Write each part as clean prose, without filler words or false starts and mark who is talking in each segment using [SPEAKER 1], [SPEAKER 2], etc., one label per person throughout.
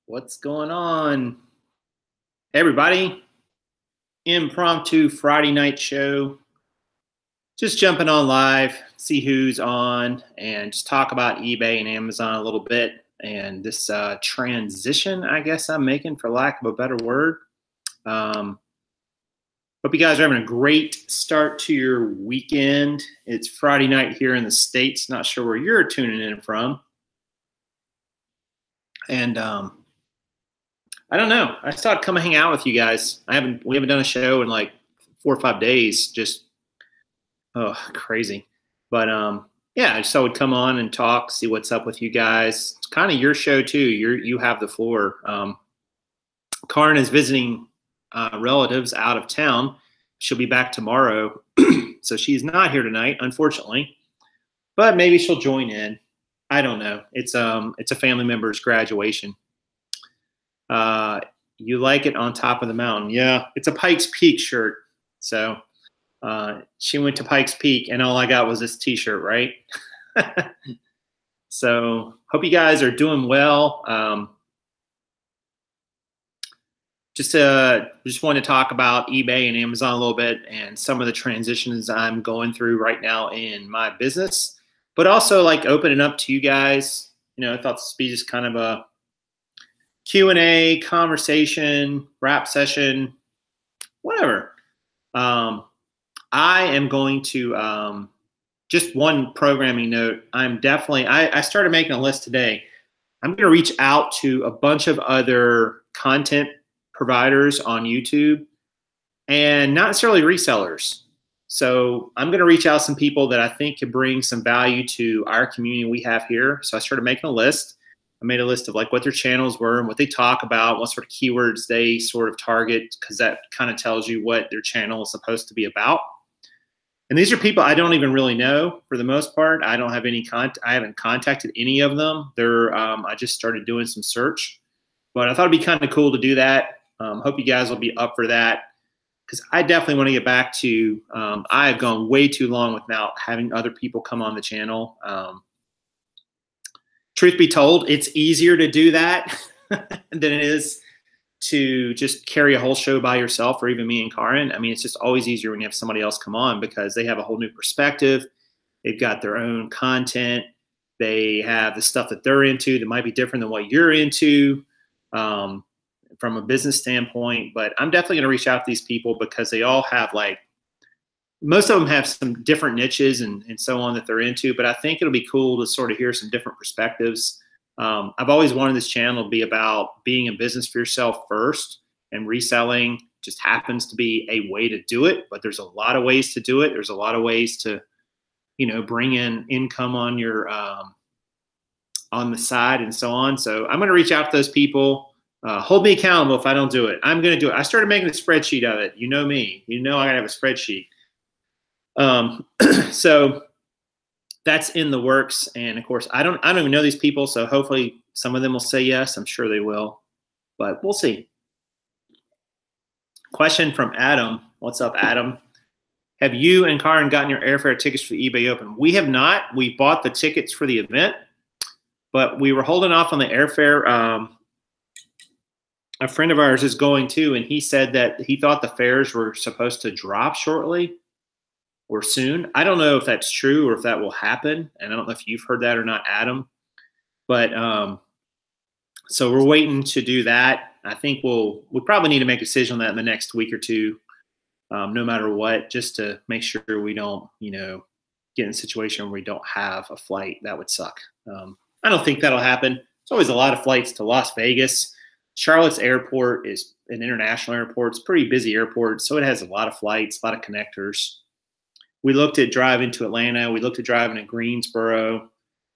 [SPEAKER 1] What's going on? Hey, everybody. Impromptu Friday night show. Just jumping on live, see who's on, and just talk about eBay and Amazon a little bit. And this transition, I guess I'm making, for lack of a better word. Hope you guys are having a great start to your weekend. It's Friday night here in the States. Not sure where you're tuning in from. And I don't know. I just thought I'd come hang out with you guys. We haven't done a show in like 4 or 5 days. Just crazy. But yeah, I just thought I would come on and talk, see what's up with you guys. It's kind of your show too. You have the floor. Kaaren is visiting relatives out of town. She'll be back tomorrow, so she's not here tonight, unfortunately. But maybe she'll join in. I don't know. It's a family member's graduation. You like it on top of the mountain. Yeah, it's a Pikes Peak shirt. So she went to Pikes Peak and all I got was this t-shirt, right? So hope you guys are doing well. Just wanted to talk about eBay and Amazon a little bit and some of the transitions I'm going through right now in my business, but also like opening up to you guys. You know, I thought this would be just kind of a Q&A, conversation, rap session, whatever. I am going to, just one programming note, I started making a list today. I'm going to reach out to a bunch of other content providers on YouTube and not necessarily resellers. So I'm going to reach out to some people that I think could bring some value to our community we have here. So I started making a list. I made a list of like what their channels were and what they talk about, what sort of keywords they sort of target, because that kind of tells you what their channel is supposed to be about. And these are people I don't even really know for the most part. I don't have any I haven't contacted any of them. I just started doing some search, but I thought it'd be kind of cool to do that. Hope you guys will be up for that, because I definitely want to get back to. I have gone way too long without having other people come on the channel. Truth be told, it's easier to do that than it is to just carry a whole show by yourself, or even me and Kaaren. I mean, it's just always easier when you have somebody else come on, because they have a whole new perspective. They've got their own content. They have the stuff that they're into that might be different than what you're into from a business standpoint. But I'm definitely going to reach out to these people because they all have most of them have some different niches and so on that they're into, but I think it'll be cool to sort of hear some different perspectives. I've always wanted this channel to be about being in business for yourself first, and reselling just happens to be a way to do it, but there's a lot of ways to do it. There's a lot of ways to, bring in income on your, on the side and so on. So I'm going to reach out to those people. Hold me accountable if I don't do it. I'm going to do it. I started making a spreadsheet of it. You know me. You know I got to have a spreadsheet. So that's in the works. And of course, I don't even know these people. So hopefully some of them will say yes. I'm sure they will, but we'll see. Question from Adam. What's up, Adam? Have you and Kaaren gotten your airfare tickets for the eBay Open? We have not. We bought the tickets for the event, but we were holding off on the airfare. A friend of ours is going too, and he said that he thought the fares were supposed to drop shortly or soon. I don't know if that's true or if that will happen. And I don't know if you've heard that or not, Adam. But so we're waiting to do that. I think we'll probably need to make a decision on that in the next week or two, no matter what, just to make sure we don't, get in a situation where we don't have a flight. That would suck. I don't think that'll happen. There's always a lot of flights to Las Vegas. Charlotte's airport is an international airport. It's a pretty busy airport, so it has a lot of flights, a lot of connectors. We looked at driving to Atlanta. We looked at driving to Greensboro.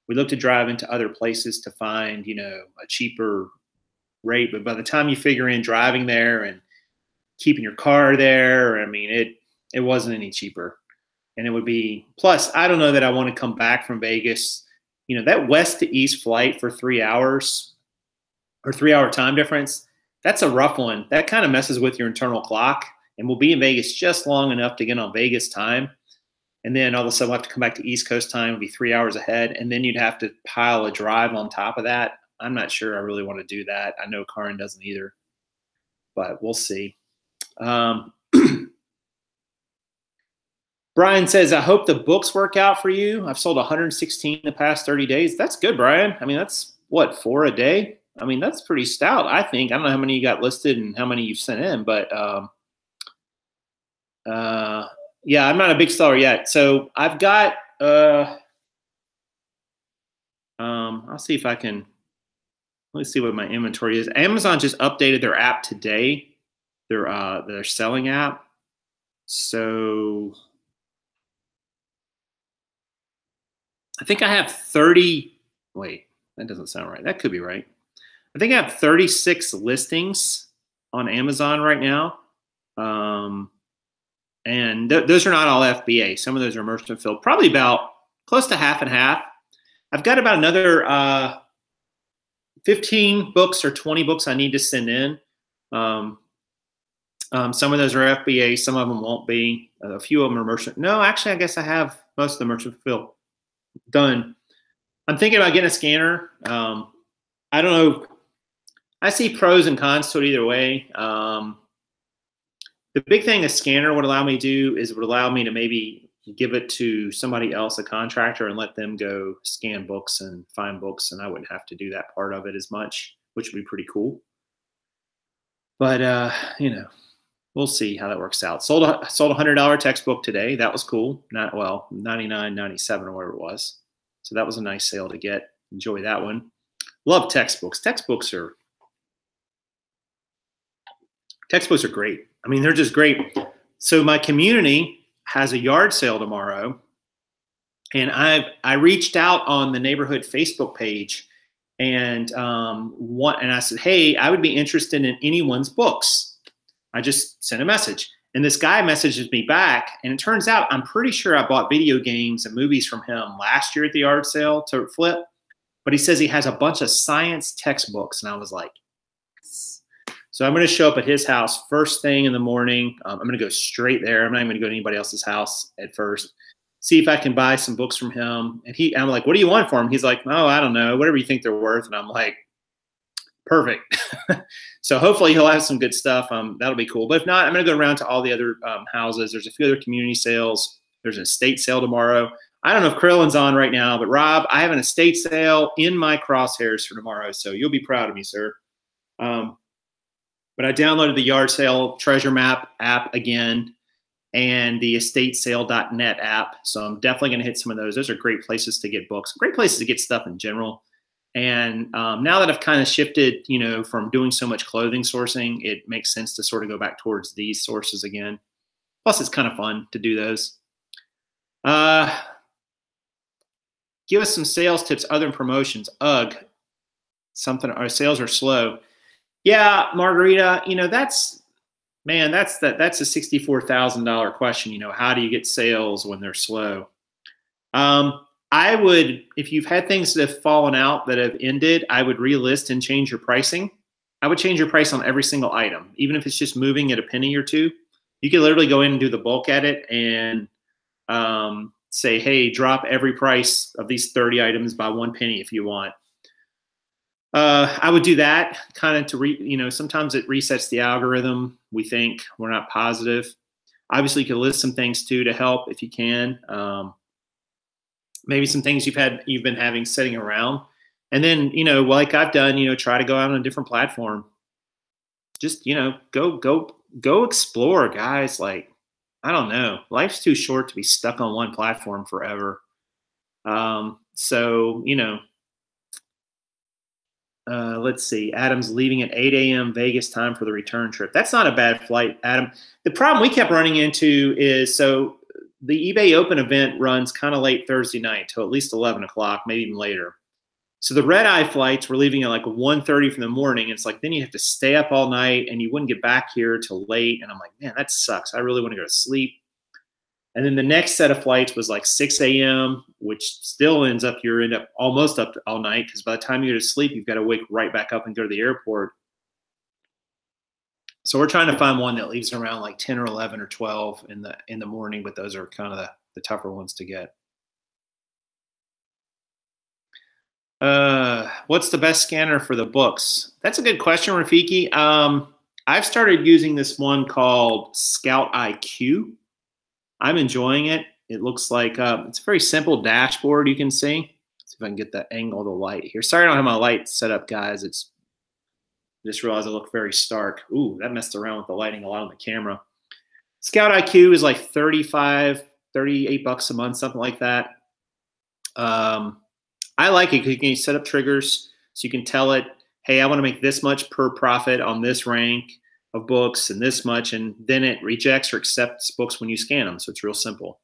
[SPEAKER 1] We looked at driving to other places to find, a cheaper rate. But by the time you figure in driving there and keeping your car there, I mean, it wasn't any cheaper. And it would be, plus, I don't know that I want to come back from Vegas. That west to east flight for 3 hours or 3 hour time difference, that's a rough one. That kind of messes with your internal clock. And we'll be in Vegas just long enough to get on Vegas time. And then all of a sudden we'll have to come back to East Coast time. It'll be 3 hours ahead. And then you'd have to pile a drive on top of that. I'm not sure I really want to do that. I know Kaaren doesn't either, but we'll see. Brian says, I hope the books work out for you. I've sold 116 in the past 30 days. That's good, Brian. I mean, that's what, 4 a day? I mean, that's pretty stout, I think. I don't know how many you got listed and how many you've sent in, but yeah, I'm not a big seller yet. So I've got, I'll see if I can, let's see what my inventory is. Amazon just updated their app today, their selling app. So I think I have 30, wait, that doesn't sound right. That could be right. I think I have 36 listings on Amazon right now. And those are not all FBA. Some of those are merchant filled, probably about close to half and half. I've got about another 15 books or 20 books I need to send in. Some of those are FBA, some of them won't be. A few of them are merchant. No, actually, I guess I have most of the merchant filled done. I'm thinking about getting a scanner. I don't know. I see pros and cons to it either way. The big thing a scanner would allow me to do is it would allow me to maybe give it to somebody else, a contractor, and let them go scan books and find books, and I wouldn't have to do that part of it as much, which would be pretty cool. But you know, we'll see how that works out. Sold a $100 textbook today. That was cool. Not well, $99.97 or whatever it was. So that was a nice sale to get. Enjoy that one. Love textbooks. Textbooks are great. I mean, they're just great. So my community has a yard sale tomorrow, and I reached out on the neighborhood Facebook page, and I said, hey, I would be interested in anyone's books. I just sent a message, and this guy messages me back, and it turns out I'm pretty sure I bought video games and movies from him last year at the yard sale to flip, but he says he has a bunch of science textbooks, and I was like, so I'm going to show up at his house first thing in the morning. I'm going to go straight there. I'm not even going to go to anybody else's house at first. See if I can buy some books from him. And I'm like, what do you want for him? He's like, oh, I don't know, whatever you think they're worth. And I'm like, perfect. So hopefully he'll have some good stuff. That'll be cool. But if not, I'm going to go around to all the other houses. There's a few other community sales. There's an estate sale tomorrow. I don't know if Krillin's on right now, but Rob, I have an estate sale in my crosshairs for tomorrow. So you'll be proud of me, sir. But I downloaded the yard sale treasure map app again and the estatesale.net app. So I'm definitely going to hit some of those. Those are great places to get books, great places to get stuff in general. And now that I've kind of shifted, you know, from doing so much clothing sourcing, it makes sense to sort of go back towards these sources again. Plus, it's kind of fun to do those. Give us some sales tips other than promotions. Ugh, our sales are slow. Yeah, Margarita, you know, that's a $64,000 question. You know, how do you get sales when they're slow? I would, if you've had things that have fallen out that have ended, I would relist and change your pricing. I would change your price on every single item, even if it's just moving at a penny or two. You could literally go in and do the bulk edit and say, hey, drop every price of these 30 items by 1 penny if you want. I would do that kind of to sometimes it resets the algorithm. We think we're not positive. Obviously, you can list some things too to help if you can. Maybe some things you've been having sitting around, and then like I've done, try to go out on a different platform. Just go explore, guys. Like, I don't know, life's too short to be stuck on one platform forever. Let's see. Adam's leaving at 8 a.m. Vegas time for the return trip. That's not a bad flight, Adam. The problem we kept running into is, so the eBay Open event runs kind of late Thursday night till at least 11 o'clock, maybe even later. So the red-eye flights were leaving at like 1:30 from the morning. It's like, then you have to stay up all night and you wouldn't get back here till late. And I'm like, man, that sucks. I really want to go to sleep. And then the next set of flights was like 6 a.m., which still ends up, you end up almost up all night, because by the time you go to sleep, you've got to wake right back up and go to the airport. So we're trying to find one that leaves around like 10 or 11 or 12 in the morning, but those are kind of the tougher ones to get. what's the best scanner for the books? That's a good question, Rafiki. I've started using this one called Scout IQ. I'm enjoying it. It looks like it's a very simple dashboard you can see. Let's see if I can get the angle of the light here. Sorry I don't have my light set up, guys. It's just realized I look very stark. Ooh, that messed around with the lighting a lot on the camera. Scout IQ is like 38 bucks a month, something like that. I like it because you can set up triggers so you can tell it, hey, I want to make this much per profit on this rank of books and this much, and then it rejects or accepts books when you scan them. So it's real simple.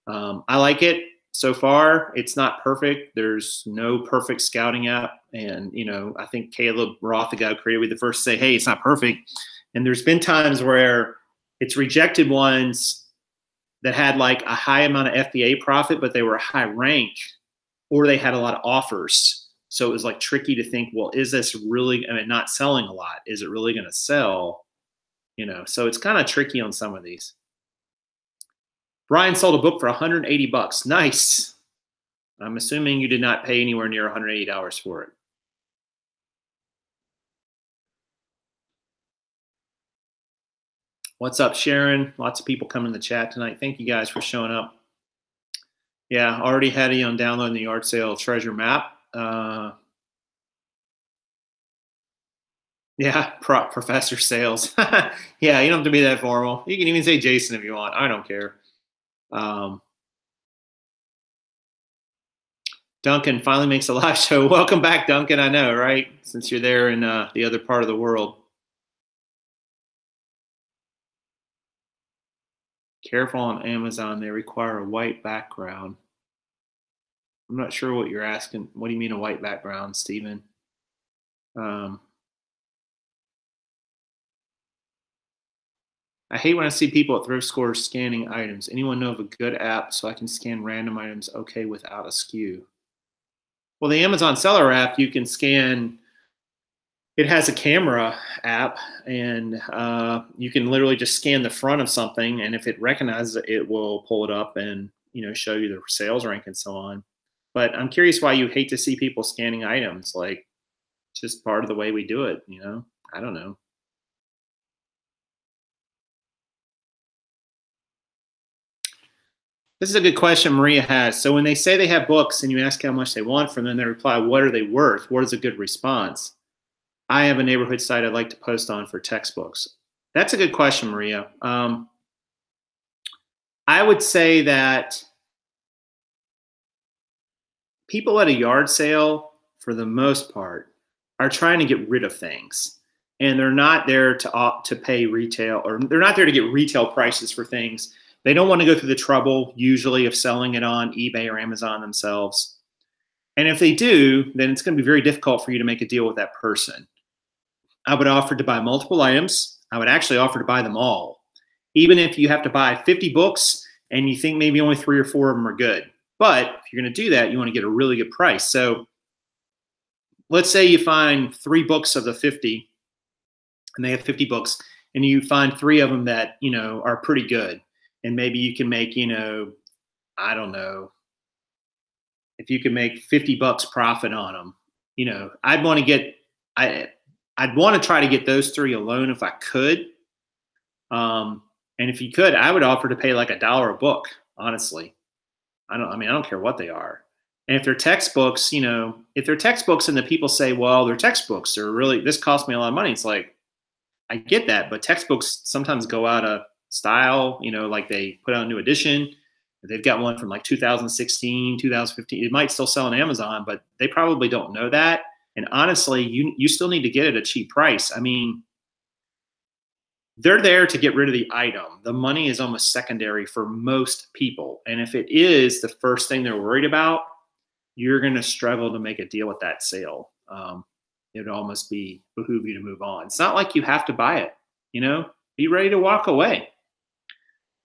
[SPEAKER 1] I like it so far. It's not perfect. There's no perfect scouting app. And, I think Caleb Roth, the guy who created it, the first to say, hey, it's not perfect. And there's been times where it's rejected ones that had like a high amount of FBA profit, but they were a high rank, or they had a lot of offers. So it was like tricky to think, well, is this really, not selling a lot? Is it really going to sell? So it's kind of tricky on some of these. Brian sold a book for 180 bucks. Nice. I'm assuming you did not pay anywhere near $180 for it. What's up, Sharon? Lots of people coming in the chat tonight. Thank you guys for showing up. Yeah, already had you on downloading the yard sale treasure map. Yeah, professor sales. Yeah, you don't have to be that formal. You can even say Jason if you want. I don't care. Duncan finally makes a live show. Welcome back, Duncan. I know, right? Since you're there in the other part of the world. Careful on Amazon. They require a white background. I'm not sure what you're asking. What do you mean a white background, Stephen? I hate when I see people at thrift stores scanning items. Anyone know of a good app so I can scan random items okay without a SKU? Well, the Amazon Seller app, you can scan. It has a camera app, and you can literally just scan the front of something, and if it recognizes it, it will pull it up and show you the sales rank and so on. But I'm curious why you hate to see people scanning items. Like, just part of the way we do it. I don't know. This is a good question Maria has. So when they say they have books and you ask how much they want from them, they reply, what are they worth? What is a good response? I have a neighborhood site I'd like to post on for textbooks. That's a good question, Maria. I would say that people at a yard sale, for the most part, are trying to get rid of things. And they're not there to pay retail, or they're not there to get retail prices for things. They don't want to go through the trouble, usually, of selling it on eBay or Amazon themselves. And if they do, then it's going to be very difficult for you to make a deal with that person. I would offer to buy multiple items. I would actually offer to buy them all. Even if you have to buy 50 books and you think maybe only 3 or 4 of them are good. But if you're going to do that, you want to get a really good price. So let's say you find 3 books of the 50, and they have 50 books, and you find 3 of them that, are pretty good. And maybe you can make, I don't know, if you can make 50 bucks profit on them, I'd want to try to get those 3 alone if I could. And if you could, I would offer to pay like $1 a book, honestly. I don't care what they are. And if they're textbooks, if they're textbooks and the people say, well, they're textbooks, this cost me a lot of money. It's like, I get that, but textbooks sometimes go out of style, like they put out a new edition. They've got one from like 2016, 2015. It might still sell on Amazon, but they probably don't know that. And honestly, you still need to get it at a cheap price. They're there to get rid of the item. The money is almost secondary for most people. And if it is the first thing they're worried about, you're going to struggle to make a deal with that sale. It would almost behoove you to move on. It's not like you have to buy it, be ready to walk away.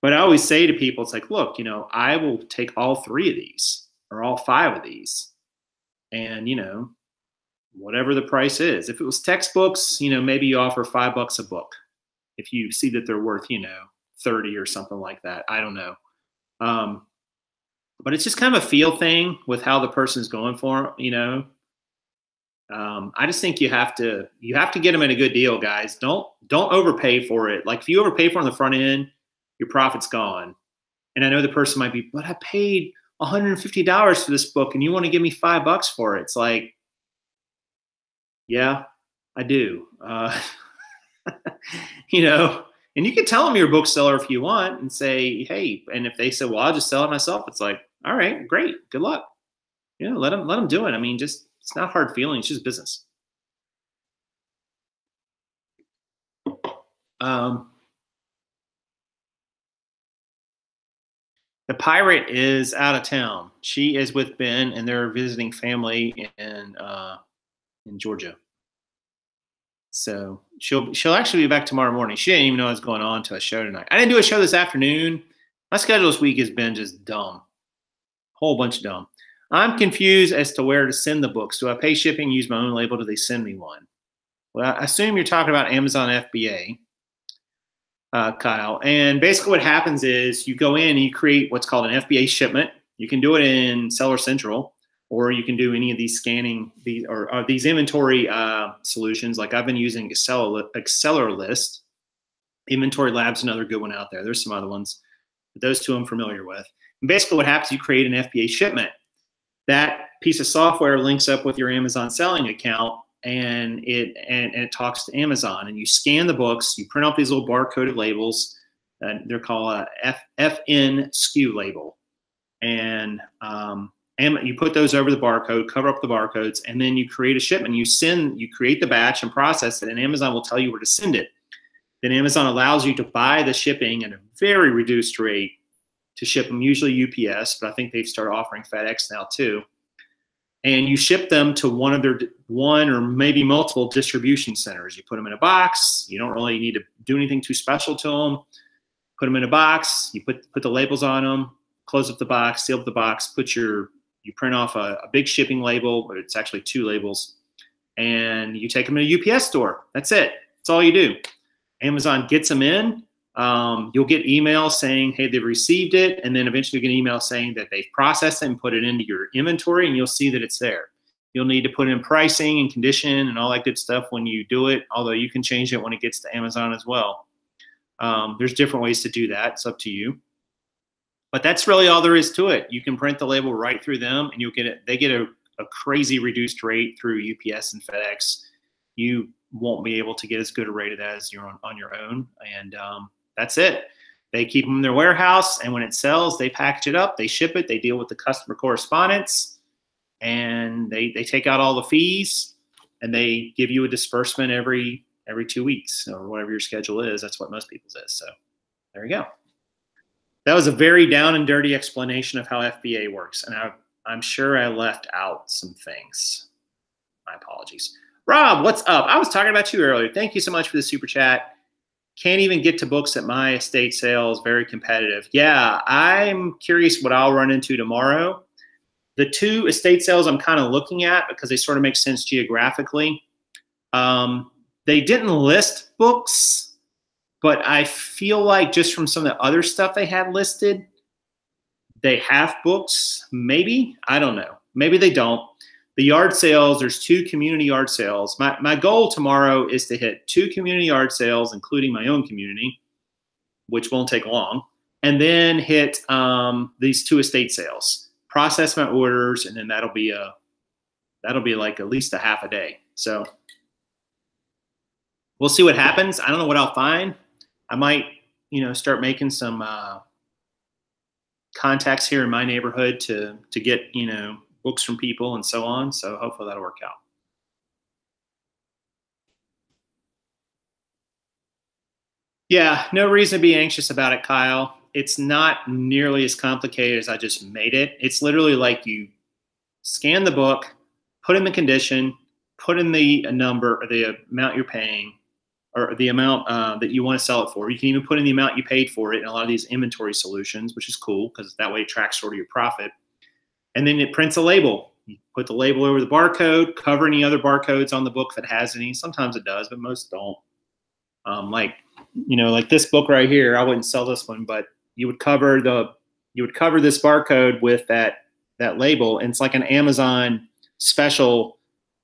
[SPEAKER 1] But I always say to people, it's like, look, I will take all 3 of these or all 5 of these. And, whatever the price is. If it was textbooks, maybe you offer $5 a book. If you see that they're worth, 30 or something like that. I don't know. But it's just kind of a feel thing with how the person's going for, I just think you have to get them at a good deal, guys. Don't overpay for it. Like if you overpay for it on the front end, your profit's gone. And I know the person might be, but I paid $150 for this book and you want to give me $5 for it. It's like, yeah, I do. You know, and you can tell them you're a bookseller if you want and say, hey, and if they say, well, I'll just sell it myself. It's like, all right, great. Good luck. You know, let them do it. I mean, just, it's not hard feelings, it's just business. The pirate is out of town. She is with Ben, and they're visiting family in Georgia. So she'll actually be back tomorrow morning. She didn't even know what's going on until a show tonight. I didn't do a show this afternoon. My schedule this week has been just dumb, whole bunch of dumb. I'm confused as to where to send the books. Do I pay shipping, use my own label? Do they send me one? Well, I assume you're talking about Amazon FBA. Kyle. And basically what happens is you go in and you create what's called an FBA shipment. You can do it in Seller Central, or you can do any of these scanning, these inventory solutions. Like I've been using Acceler List. Inventory Lab's another good one out there. There's some other ones, but those two I'm familiar with. And basically what happens, you create an FBA shipment. That piece of software links up with your Amazon selling account, and it talks to Amazon, and you scan the books, you print out these little barcoded labels, they're called a FN SKU label, and you put those over the barcode, cover up the barcodes, and then you create a shipment. You create the batch and process it, and Amazon will tell you where to send it. Then Amazon allows you to buy the shipping at a very reduced rate to ship them, usually UPS, but I think they've started offering FedEx now too. And you ship them to one or maybe multiple distribution centers. You put them in a box. You don't really need to do anything too special to them. Put them in a box. You put the labels on them. Close up the box. Seal up the box. You print off a big shipping label, but it's actually 2 labels, and you take them to a UPS store. That's it. That's all you do. Amazon gets them in. You'll get emails saying, hey, they've received it. And then eventually you get an email saying that they've processed it and put it into your inventory, and you'll see that it's there. You'll need to put in pricing and condition and all that good stuff when you do it, although you can change it when it gets to Amazon as well. There's different ways to do that. It's up to you. But that's really all there is to it. You can print the label right through them, and you'll get it. They get a crazy reduced rate through UPS and FedEx. You won't be able to get as good a rate as you're on your own. And that's it. They keep them in their warehouse, and when it sells, they package it up, they ship it, they deal with the customer correspondence, and they take out all the fees, and they give you a disbursement every 2 weeks or whatever your schedule is. That's what most people's is. So there you go. That was a very down and dirty explanation of how FBA works, and I'm sure I left out some things. My apologies. Rob, what's up? I was talking about you earlier. Thank you so much for the super chat. Can't even get to books at my estate sales. Very competitive. Yeah, I'm curious what I'll run into tomorrow. The 2 estate sales I'm kind of looking at because they sort of make sense geographically. They didn't list books, but I feel like just from some of the other stuff they had listed, they have books. Maybe. I don't know. Maybe they don't. The yard sales, there's 2 community yard sales. My goal tomorrow is to hit 2 community yard sales, including my own community, which won't take long, and then hit these 2 estate sales. Process my orders, and then that'll be like at least a half a day. So we'll see what happens. I don't know what I'll find. I might, start making some contacts here in my neighborhood to get, books from people and so on. So hopefully that'll work out. Yeah, no reason to be anxious about it, Kyle. It's not nearly as complicated as I just made it. It's literally like you scan the book, put in the condition, put in the number or the amount you're paying, or the amount that you want to sell it for. You can even put in the amount you paid for it in a lot of these inventory solutions, which is cool because that way it tracks sort of your profit. And then it prints a label. You put the label over the barcode, cover any other barcodes on the book that has any. Sometimes it does, but most don't. Like this book right here, I wouldn't sell this one, but you would cover this barcode with that label, and it's like an Amazon special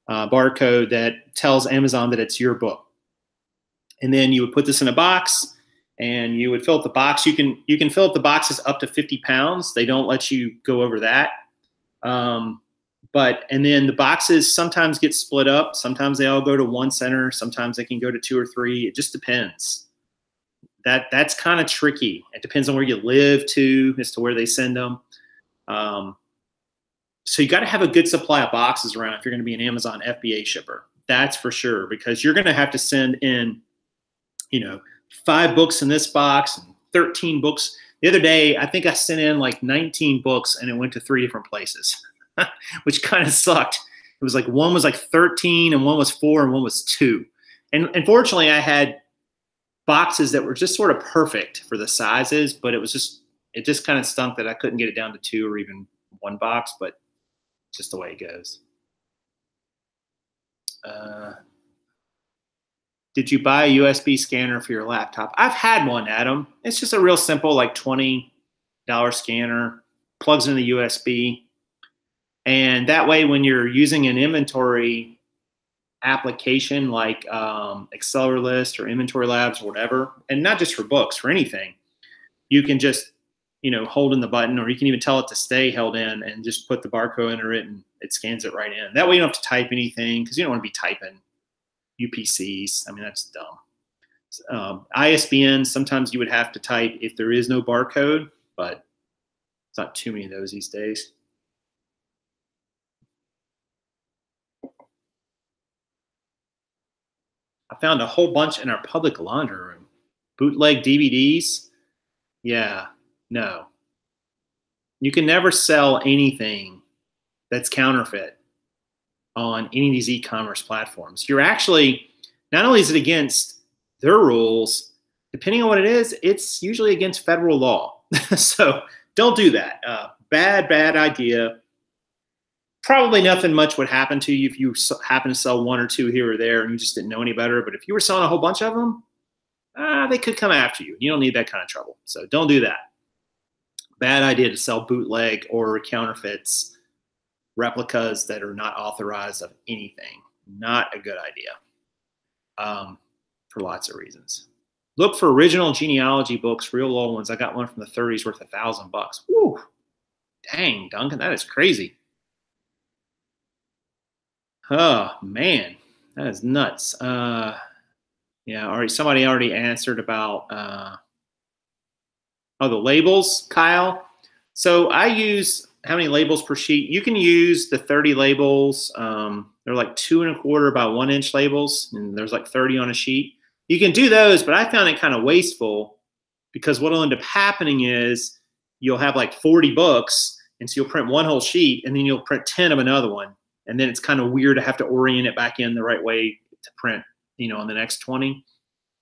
[SPEAKER 1] barcode that tells Amazon that it's your book. And then you would put this in a box, and you would fill up the box. You can fill up the boxes up to 50 pounds. They don't let you go over that. And then the boxes sometimes get split up. Sometimes they all go to one center. Sometimes they can go to 2 or 3. It just depends. That's kind of tricky. It depends on where you live too, as to where they send them. So you got to have a good supply of boxes around if you're going to be an Amazon FBA shipper. That's for sure, because you're going to have to send in, 5 books in this box and 13 books. The other day, I think I sent in like 19 books and it went to 3 different places, which kind of sucked. It was like one was like 13 and one was 4 and one was 2. And unfortunately, I had boxes that were just sort of perfect for the sizes, but it just kind of stunk that I couldn't get it down to 2 or even 1 box, but just the way it goes. Did you buy a USB scanner for your laptop? I've had one, Adam. It's just a real simple, like $20 scanner, plugs into the USB. And that way, when you're using an inventory application like Accelerlist or Inventory Labs or whatever, and not just for books, for anything, you can just, hold in the button, or you can even tell it to stay held in and just put the barcode under it and it scans it right in. That way you don't have to type anything, because you don't want to be typing UPCs. I mean, that's dumb. ISBN, sometimes you would have to type if there is no barcode, but it's not too many of those these days. I found a whole bunch in our public laundry room. Bootleg DVDs? Yeah, no. You can never sell anything that's counterfeit on any of these e-commerce platforms. You're actually, not only is it against their rules, depending on what it is, it's usually against federal law. So don't do that. Bad idea. Probably nothing much would happen to you if you happen to sell 1 or 2 here or there and you just didn't know any better. But if you were selling a whole bunch of them, they could come after you. You don't need that kind of trouble. So don't do that. Bad idea to sell bootleg or counterfeits, replicas that are not authorized of anything. Not a good idea for lots of reasons. Look for original genealogy books, real old ones. I got one from the 30s worth $1,000. Woo! Dang, Duncan, that is crazy. Oh, man, that is nuts. Yeah, somebody already answered about the labels, Kyle. So I use how many labels per sheet? You can use the 30 labels. They're like 2 1/4 by 1 inch labels, and there's like 30 on a sheet. You can do those, but I found it kind of wasteful, because what'll end up happening is you'll have like 40 books, and so you'll print 1 whole sheet, and then you'll print 10 of another one, and then it's kind of weird to have to orient it back in the right way to print, on the next 20.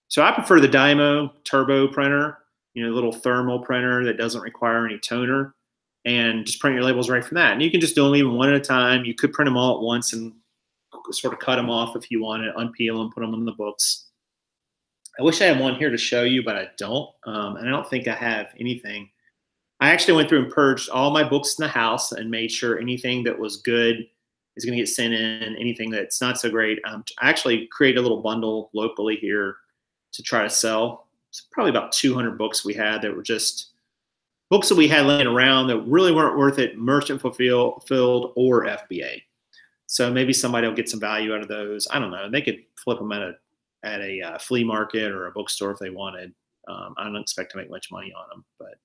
[SPEAKER 1] So I prefer the Dymo Turbo printer, little thermal printer that doesn't require any toner, and just print your labels right from that. And you can just do them even one at a time. You could print them all at once and sort of cut them off if you wanted, unpeel them, put them in the books. I wish I had one here to show you, but I don't. And I don't think I have anything. I actually went through and purged all my books in the house and made sure anything that was good is going to get sent in. Anything that's not so great, I actually created a little bundle locally here to try to sell. It's probably about 200 books we had that were just books that we had laying around that really weren't worth it, merchant fulfilled or FBA. So maybe somebody will get some value out of those. I don't know. They could flip them at a flea market or a bookstore if they wanted. I don't expect to make much money on them, but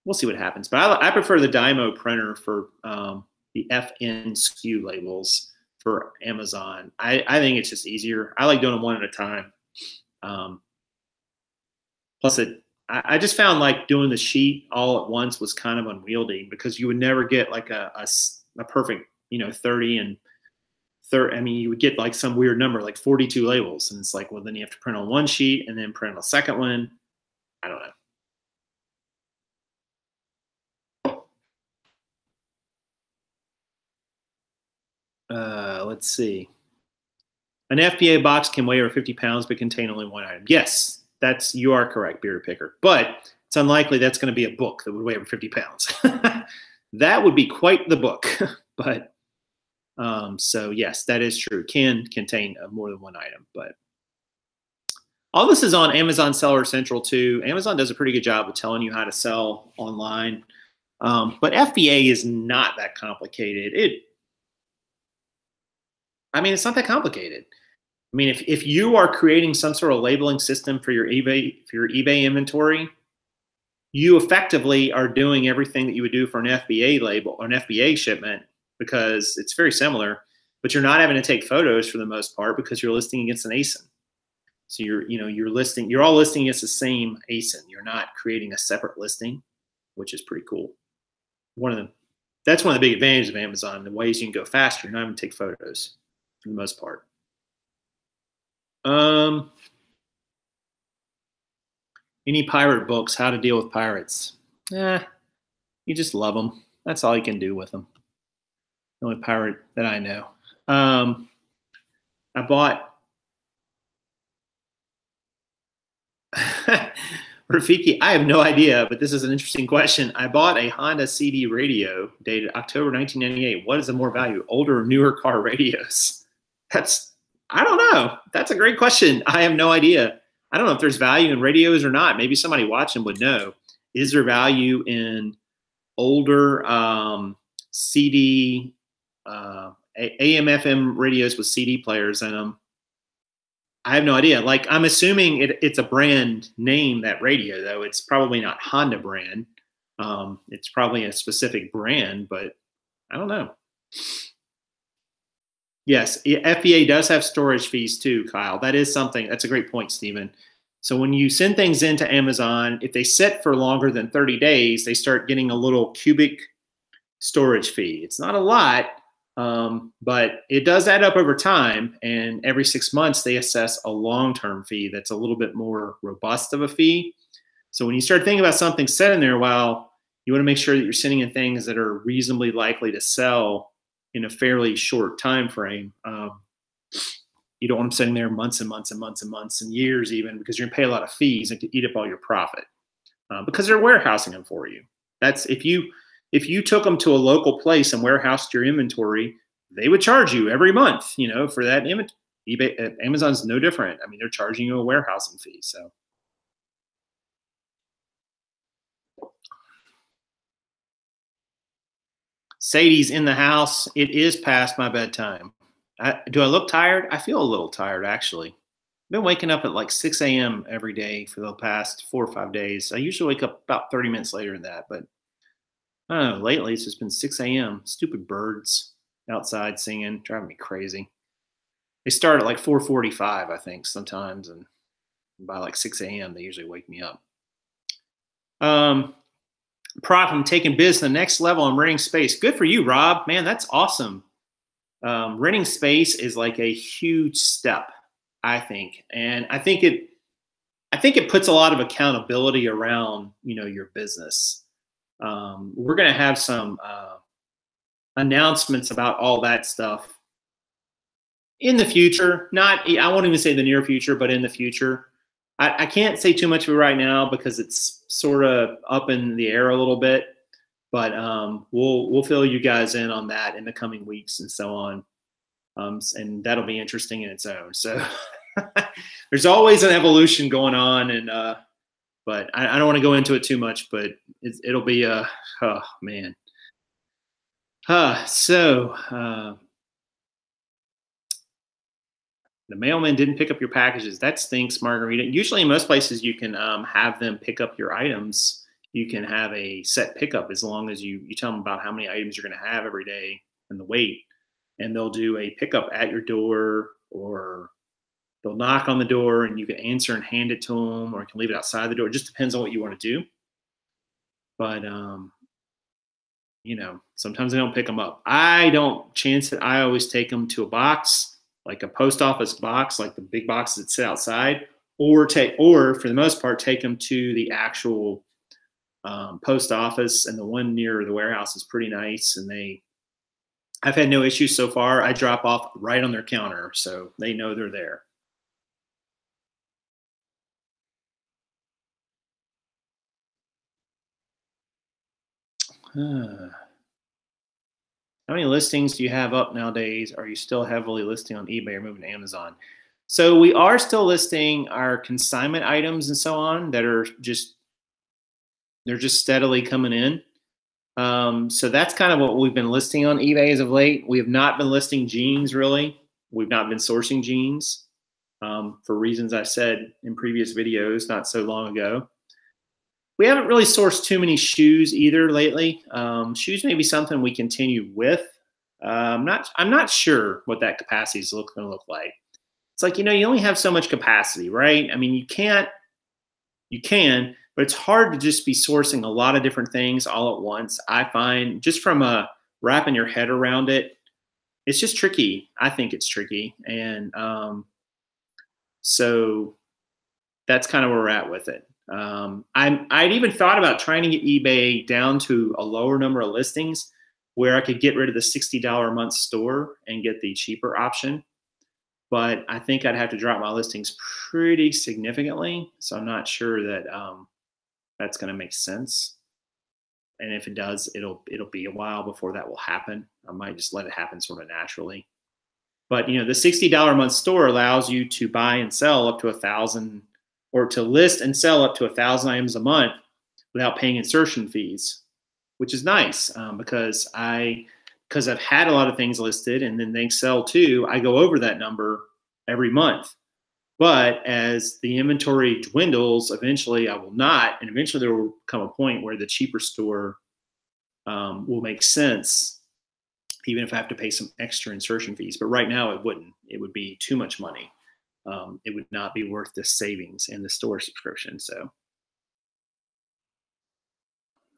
[SPEAKER 1] we'll see what happens. But I prefer the Dymo printer for the FN SKU labels for Amazon. I think it's just easier. I like doing them one at a time. Plus, I just found like doing the sheet all at once was kind of unwieldy, because you would never get like a perfect, 30 and 30. I mean, you would get like some weird number, like 42 labels. And it's like, well, then you have to print on one sheet and then print on a second one. I don't know. Let's see. An FBA box can weigh over 50 pounds, but contain only 1 item. Yes, you are correct, Beer Picker. But it's unlikely that's going to be a book that would weigh over 50 pounds. That would be quite the book. But So yes, that is true. Can contain more than one item, but all this is on Amazon Seller Central too. Amazon does a pretty good job of telling you how to sell online. But FBA is not that complicated. I mean, it's not that complicated. I mean, if you are creating some sort of labeling system for your eBay inventory, you effectively are doing everything that you would do for an FBA label or an FBA shipment because it's very similar, but you're not having to take photos for the most part because you're listing against an ASIN. So you're all listing against the same ASIN. You're not creating a separate listing, which is pretty cool. That's one of the big advantages of Amazon. The ways you can go faster, you're not having to take photos for the most part. Any pirate books? How to deal with pirates? You just love them. That's all you can do with them. The only pirate that I know. I bought Rafiki. I have no idea, but this is an interesting question. I bought a Honda CD radio dated October 1998. What is the more value, older or newer car radios? I don't know. That's a great question. I have no idea. I don't know if there's value in radios or not. Maybe somebody watching would know. Is there value in older CD, AM, FM radios with CD players in them? I have no idea. Like, I'm assuming it's a brand name, that radio, though. It's probably not Honda brand. It's probably a specific brand, but I don't know. Yes, FBA does have storage fees too, Kyle. That is something. That's a great point, Stephen. So when you send things into Amazon, if they sit for longer than 30 days, they start getting a little cubic storage fee. It's not a lot, but it does add up over time. And every 6 months, they assess a long-term fee that's a little bit more robust of a fee. So when you start thinking about something sitting there a while, you want to make sure that you're sending in things that are reasonably likely to sell in a fairly short time frame. You don't want them sitting there months and months and months and months and years even, because you're gonna pay a lot of fees and to eat up all your profit because they're warehousing them for you. That's if you took them to a local place and warehoused your inventory, they would charge you every month, for that inventory. Amazon's no different. I mean, they're charging you a warehousing fee. So. Sadie's in the house. It is past my bedtime. Do I look tired? I feel a little tired, actually. I've been waking up at like 6 a.m. every day for the past 4 or 5 days. I usually wake up about 30 minutes later than that, but I don't know. Lately, it's just been 6 a.m. Stupid birds outside singing, driving me crazy. They start at like 4:45, I think, sometimes, and by like 6 a.m., they usually wake me up. Prof, I'm taking biz to the next level. I'm renting space. Good for you, Rob. Man, that's awesome. Renting space is like a huge step, I think, and I think it puts a lot of accountability around your business. We're going to have some announcements about all that stuff in the future. I won't even say the near future, but in the future. I can't say too much of it right now because it's sort of up in the air a little bit, but we'll fill you guys in on that in the coming weeks and so on, and that'll be interesting in its own. So there's always an evolution going on, and but I don't want to go into it too much, but it'll be oh man. The mailman didn't pick up your packages. That stinks, Margarita. Usually in most places you can have them pick up your items. You can have a set pickup as long as you tell them about how many items you're going to have every day and the weight. And they'll do a pickup at your door, or they'll knock on the door and you can answer and hand it to them, or you can leave it outside the door. It just depends on what you want to do. But, sometimes they don't pick them up. I don't chance it. I always take them to a box, like a post office box, like the big boxes that sit outside, or for the most part, take them to the actual post office. And the one near the warehouse is pretty nice. And I've had no issues so far. I drop off right on their counter, so they know they're there. How many listings do you have up nowadays? Are you still heavily listing on eBay or moving to Amazon? So we are still listing our consignment items and so on that are they're just steadily coming in. So that's kind of what we've been listing on eBay as of late. We have not been listing jeans really. We've not been sourcing jeans for reasons I said in previous videos not so long ago. We haven't really sourced too many shoes either lately. Shoes may be something we continue with. I'm not sure what that capacity is going to look like. It's like, you only have so much capacity, right? I mean, you can, but it's hard to just be sourcing a lot of different things all at once. I find just from wrapping your head around it, it's just tricky. I think it's tricky. And so that's kind of where we're at with it. I'd even thought about trying to get eBay down to a lower number of listings where I could get rid of the $60 a month store and get the cheaper option. But I think I'd have to drop my listings pretty significantly. So I'm not sure that that's going to make sense. And if it does, it'll be a while before that will happen. I might just let it happen sort of naturally. But the $60 a month store allows you to buy and sell up to 1,000, or to list and sell up to 1,000 items a month without paying insertion fees, which is nice because I've had a lot of things listed and then they sell too. I go over that number every month. But as the inventory dwindles, eventually I will not. And eventually there will come a point where the cheaper store will make sense, even if I have to pay some extra insertion fees. But right now it wouldn't. It would be too much money. It would not be worth the savings in the store subscription. So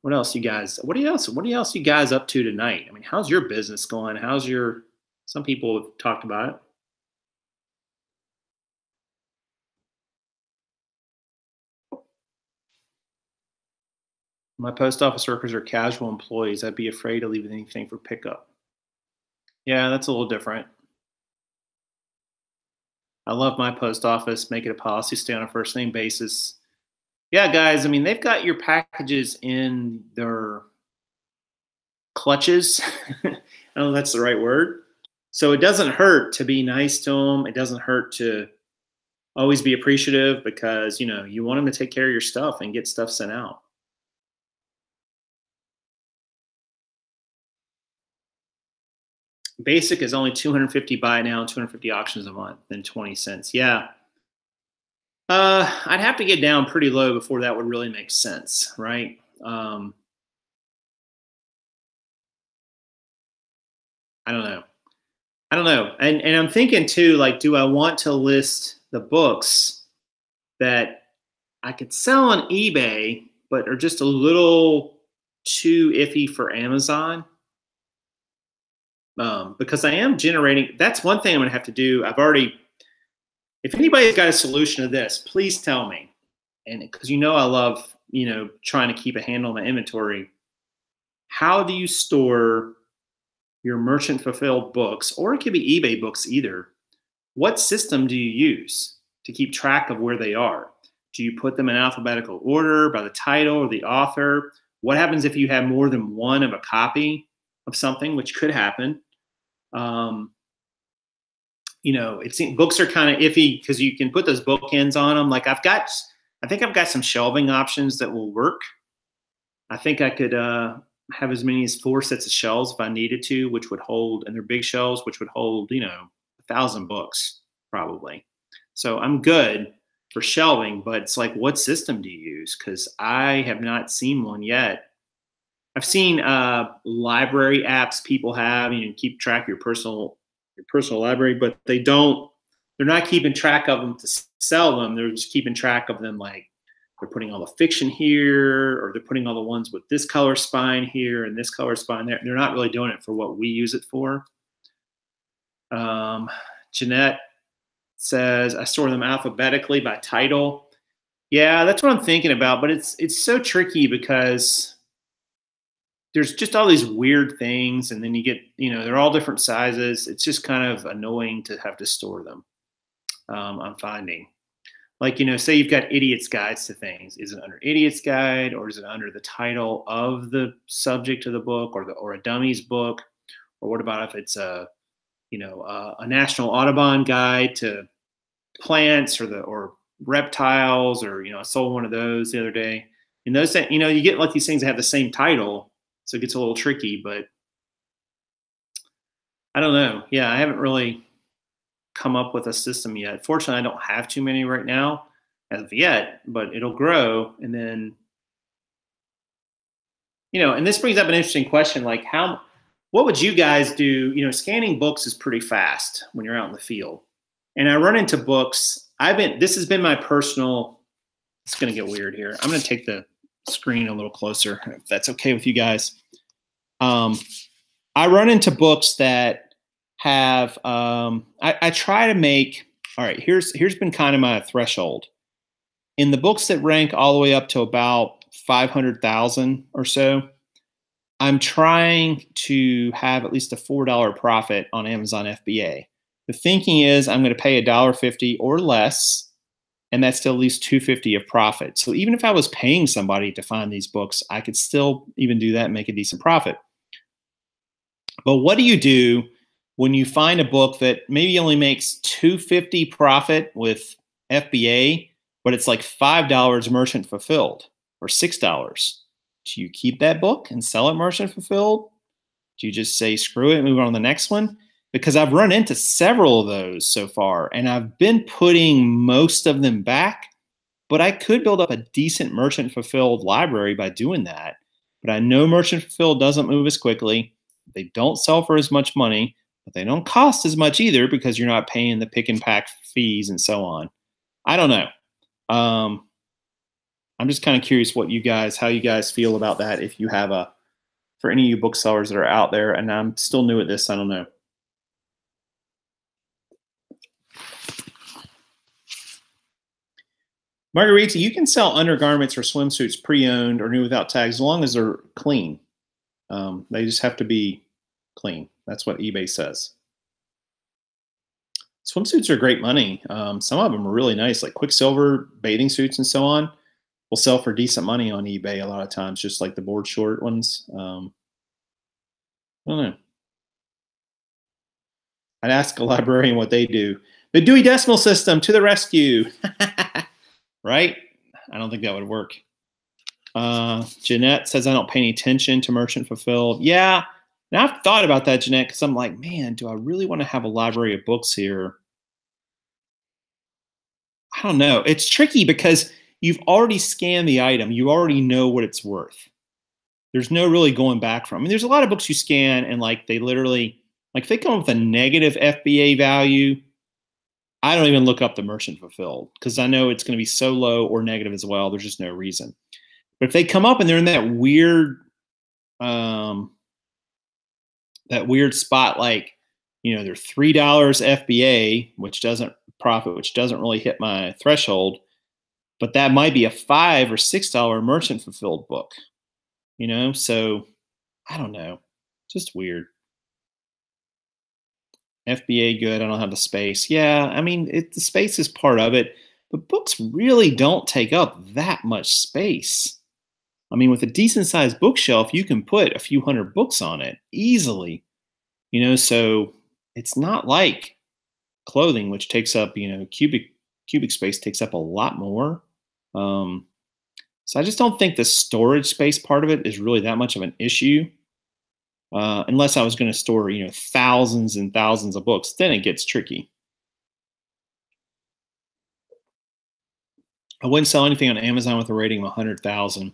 [SPEAKER 1] what else you guys you guys up to tonight? I mean, how's your business going? Some people have talked about it. My post office workers are casual employees. I'd be afraid to leave anything for pickup. Yeah, that's a little different. I love my post office. Make it a policy, stay on a first name basis. Yeah, guys, I mean, they've got your packages in their clutches. I don't know if that's the right word. So it doesn't hurt to be nice to them. It doesn't hurt to always be appreciative because, you want them to take care of your stuff and get stuff sent out. Basic is only 250 buy now and 250 auctions a month, then 20 cents. Yeah. I'd have to get down pretty low before that would really make sense, right? I don't know. And I'm thinking too, like, do I want to list the books that I could sell on eBay, but are just a little too iffy for Amazon? Because I am generating, that's one thing I'm going to have to do. If anybody's got a solution to this, please tell me. And because I love, trying to keep a handle on my inventory. How do you store your merchant fulfilled books, or it could be eBay books either? What system do you use to keep track of where they are? Do you put them in alphabetical order by the title or the author? What happens if you have more than one of a copy of something, which could happen? Books are kind of iffy because you can put those bookends on them. Like I think I've got some shelving options that will work. I think I could have as many as 4 sets of shelves if I needed to, which would hold, and they're big shelves, which would hold, 1,000 books probably. So I'm good for shelving, but it's like, what system do you use? Because I have not seen one yet. I've seen library apps people have, keep track of your personal library, but they're not keeping track of them to sell them. They're just keeping track of them, like they're putting all the fiction here, or they're putting all the ones with this color spine here and this color spine there. They're not really doing it for what we use it for. Jeanette says, I store them alphabetically by title. Yeah, that's what I'm thinking about, but it's so tricky because there's just all these weird things, and then you get, they're all different sizes. It's just kind of annoying to have to store them. I'm finding, like, say you've got idiot's guides to things. Is it under idiot's guide, or is it under the title of the subject of the book, or a dummy's book, Or what about if it's a National Audubon guide to plants or reptiles, or I sold one of those the other day. And those that you get like these things that have the same title, so it gets a little tricky. But I don't know. Yeah, I haven't really come up with a system yet. Fortunately, I don't have too many right now as of yet, but it'll grow. And then, and this brings up an interesting question, like what would you guys do? Scanning books is pretty fast when you're out in the field. And I run into books. This has been my personal, it's going to get weird here. I'm going to take the screen a little closer, if that's okay with you guys. I run into books that have, I try to make, all right, here's been kind of my threshold. In the books that rank all the way up to about 500,000 or so, I'm trying to have at least a $4 profit on Amazon FBA. The thinking is I'm going to pay $1.50 or less, and that's still at least $2.50 of profit. So even if I was paying somebody to find these books, I could still even do that and make a decent profit. But what do you do when you find a book that maybe only makes $2.50 profit with FBA, but it's like $5 merchant fulfilled or $6? Do you keep that book and sell it merchant fulfilled? Do you just say, screw it, move on to the next one? Because I've run into several of those so far, and I've been putting most of them back, but I could build up a decent merchant fulfilled library by doing that. But I know merchant fulfilled doesn't move as quickly. They don't sell for as much money, but they don't cost as much either because you're not paying the pick and pack fees and so on. I don't know. I'm just kind of curious how you guys feel about that. If you have for any of you booksellers that are out there, and I'm still new at this, I don't know. Margarita, you can sell undergarments or swimsuits pre-owned or new without tags as long as they're clean. They just have to be clean. That's what eBay says. Swimsuits are great money. Some of them are really nice, like Quicksilver bathing suits and so on will sell for decent money on eBay a lot of times, just like the board short ones. I don't know. I'd ask a librarian what they do. The Dewey Decimal System to the rescue. Right? I don't think that would work. Jeanette says, I don't pay any attention to merchant fulfilled. Yeah. Now I've thought about that, Jeanette, because I'm like, man, do I really want to have a library of books here? I don't know. It's tricky because you've already scanned the item. You already know what it's worth. There's no really going back from. I mean, there's a lot of books you scan and like they literally, like if they come up with a negative FBA value, I don't even look up the merchant fulfilled because I know it's going to be so low or negative as well. There's just no reason. But if they come up and they're in that weird spot, like, they're $3 FBA, which doesn't profit, which doesn't really hit my threshold, but that might be a $5 or $6 merchant fulfilled book, so I don't know, just weird. FBA good. I don't have the space. Yeah, I mean, the space is part of it, but books really don't take up that much space. I mean, with a decent sized bookshelf, you can put a few hundred books on it easily, so it's not like clothing, which takes up, cubic space takes up a lot more. So I just don't think the storage space part of it is really that much of an issue. Unless I was going to store, thousands and thousands of books, then it gets tricky. I wouldn't sell anything on Amazon with a rating of 100,000.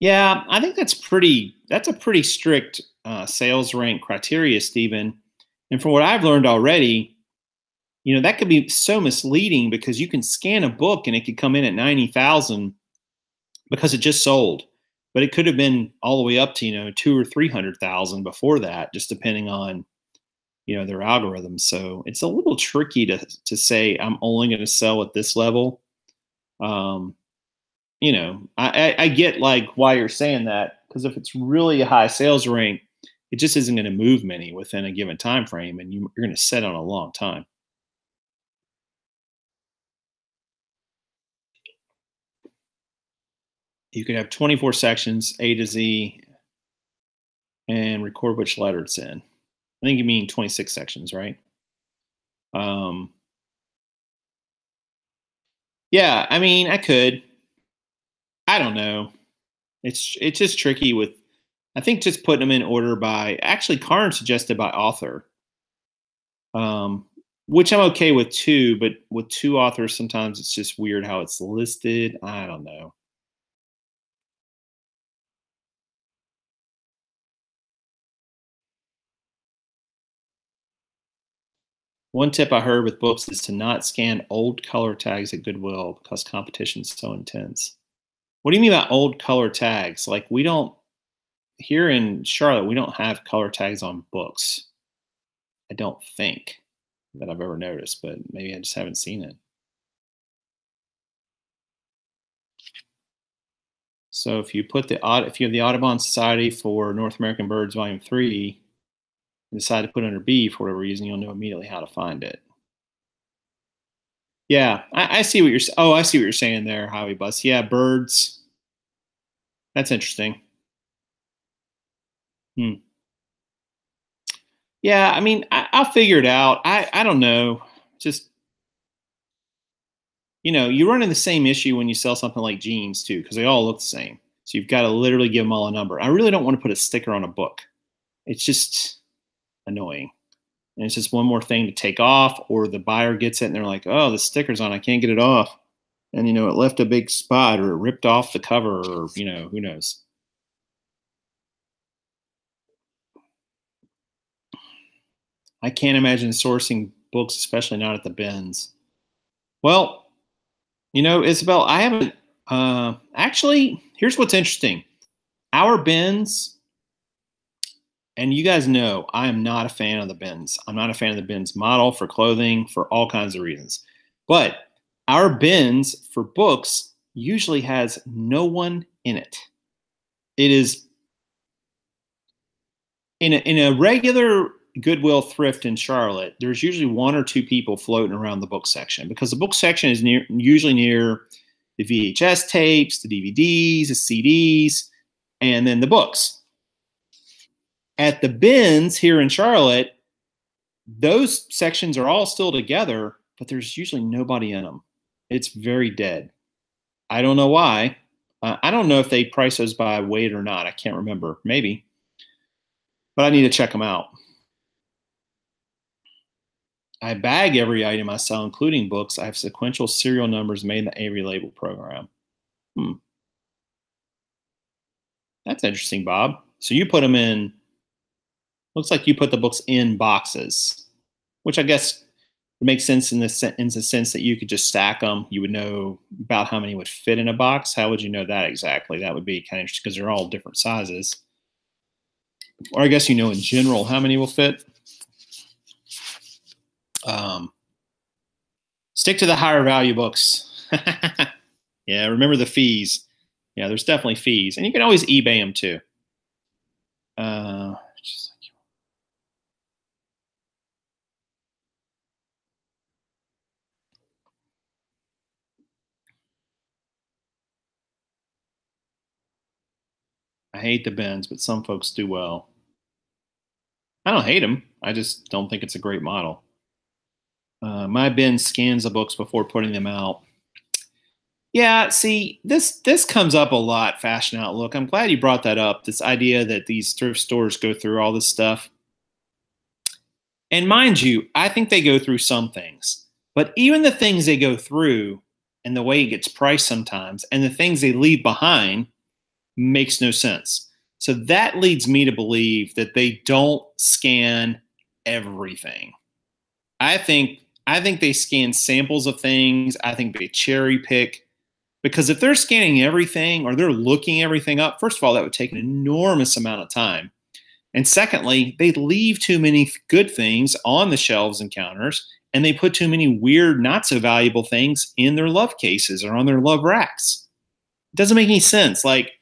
[SPEAKER 1] Yeah, I think that's a pretty strict sales rank criteria, Stephen. And from what I've learned already, that could be so misleading because you can scan a book and it could come in at 90,000 because it just sold. But it could have been all the way up to, 200,000 or 300,000 before that, just depending on, their algorithm. So it's a little tricky to say I'm only going to sell at this level. I get like why you're saying that, because if it's really a high sales rank, it just isn't going to move many within a given time frame, and you're going to sit on a long time. You could have 24 sections, A to Z, and record which letter it's in. I think you mean 26 sections, right? Yeah, I mean, I could. I don't know. It's just tricky with. I think just putting them in order by actually Kaaren suggested by author, um, which I'm okay with too. But with two authors, sometimes it's just weird how it's listed. I don't know. One tip I heard with books is to not scan old color tags at Goodwill because competition is so intense. What do you mean by old color tags? Like we don't here in Charlotte, we don't have color tags on books. I don't think that I've ever noticed, but maybe I just haven't seen it. So if you put if you have the Audubon Society for North American Birds Volume 3, and decide to put it under B for whatever reason, you'll know immediately how to find it. Yeah, I see what you're. Oh, I see what you're saying there, Howie Bus. Yeah, birds. That's interesting. Hmm. Yeah, I mean, I'll figure it out. I don't know. Just you run into the same issue when you sell something like jeans too, because they all look the same. So you've got to literally give them all a number. I really don't want to put a sticker on a book. It's just annoying. And it's just one more thing to take off, or the buyer gets it and they're like, oh, the sticker's on, I can't get it off. And it left a big spot, or it ripped off the cover, or who knows. I can't imagine sourcing books, especially not at the bins. Well, Isabel, I haven't actually, here's what's interesting. Our bins, and you guys know I am not a fan of the bins. I'm not a fan of the bins model for clothing for all kinds of reasons. But our bins for books usually has no one in it. It is in a regular Goodwill thrift in Charlotte, there's usually one or two people floating around the book section, because the book section is usually near the VHS tapes, the DVDs, the CDs, and then the books. At the bins here in Charlotte, those sections are all still together, but there's usually nobody in them. It's very dead. I don't know why. I don't know if they price those by weight or not. I can't remember. Maybe. But I need to check them out. I bag every item I sell, including books. I have sequential serial numbers made in the Avery Label program. That's interesting, Bob. So you put them in, looks like you put the books in boxes, which I guess makes sense in the sense that you could just stack them. You would know about how many would fit in a box. How would you know that exactly? That would be kind of interesting because they're all different sizes. Or I guess in general how many will fit. Stick to the higher value books. Yeah, remember the fees. Yeah, there's definitely fees. And you can always eBay them too. I hate the bins, but some folks do well. I don't hate them. I just don't think it's a great model. My bin scans the books before putting them out. Yeah, see, this comes up a lot, Fashion Outlook. I'm glad you brought that up, this idea that these thrift stores go through all this stuff. And mind you, I think they go through some things. But even the things they go through and the way it gets priced sometimes and the things they leave behind makes no sense. So that leads me to believe that they don't scan everything. I think they scan samples of things. I think they cherry pick, because if they're scanning everything or they're looking everything up, first of all, that would take an enormous amount of time. And secondly, they leave too many good things on the shelves and counters, and they put too many weird, not so valuable things in their love cases or on their love racks. It doesn't make any sense. Like,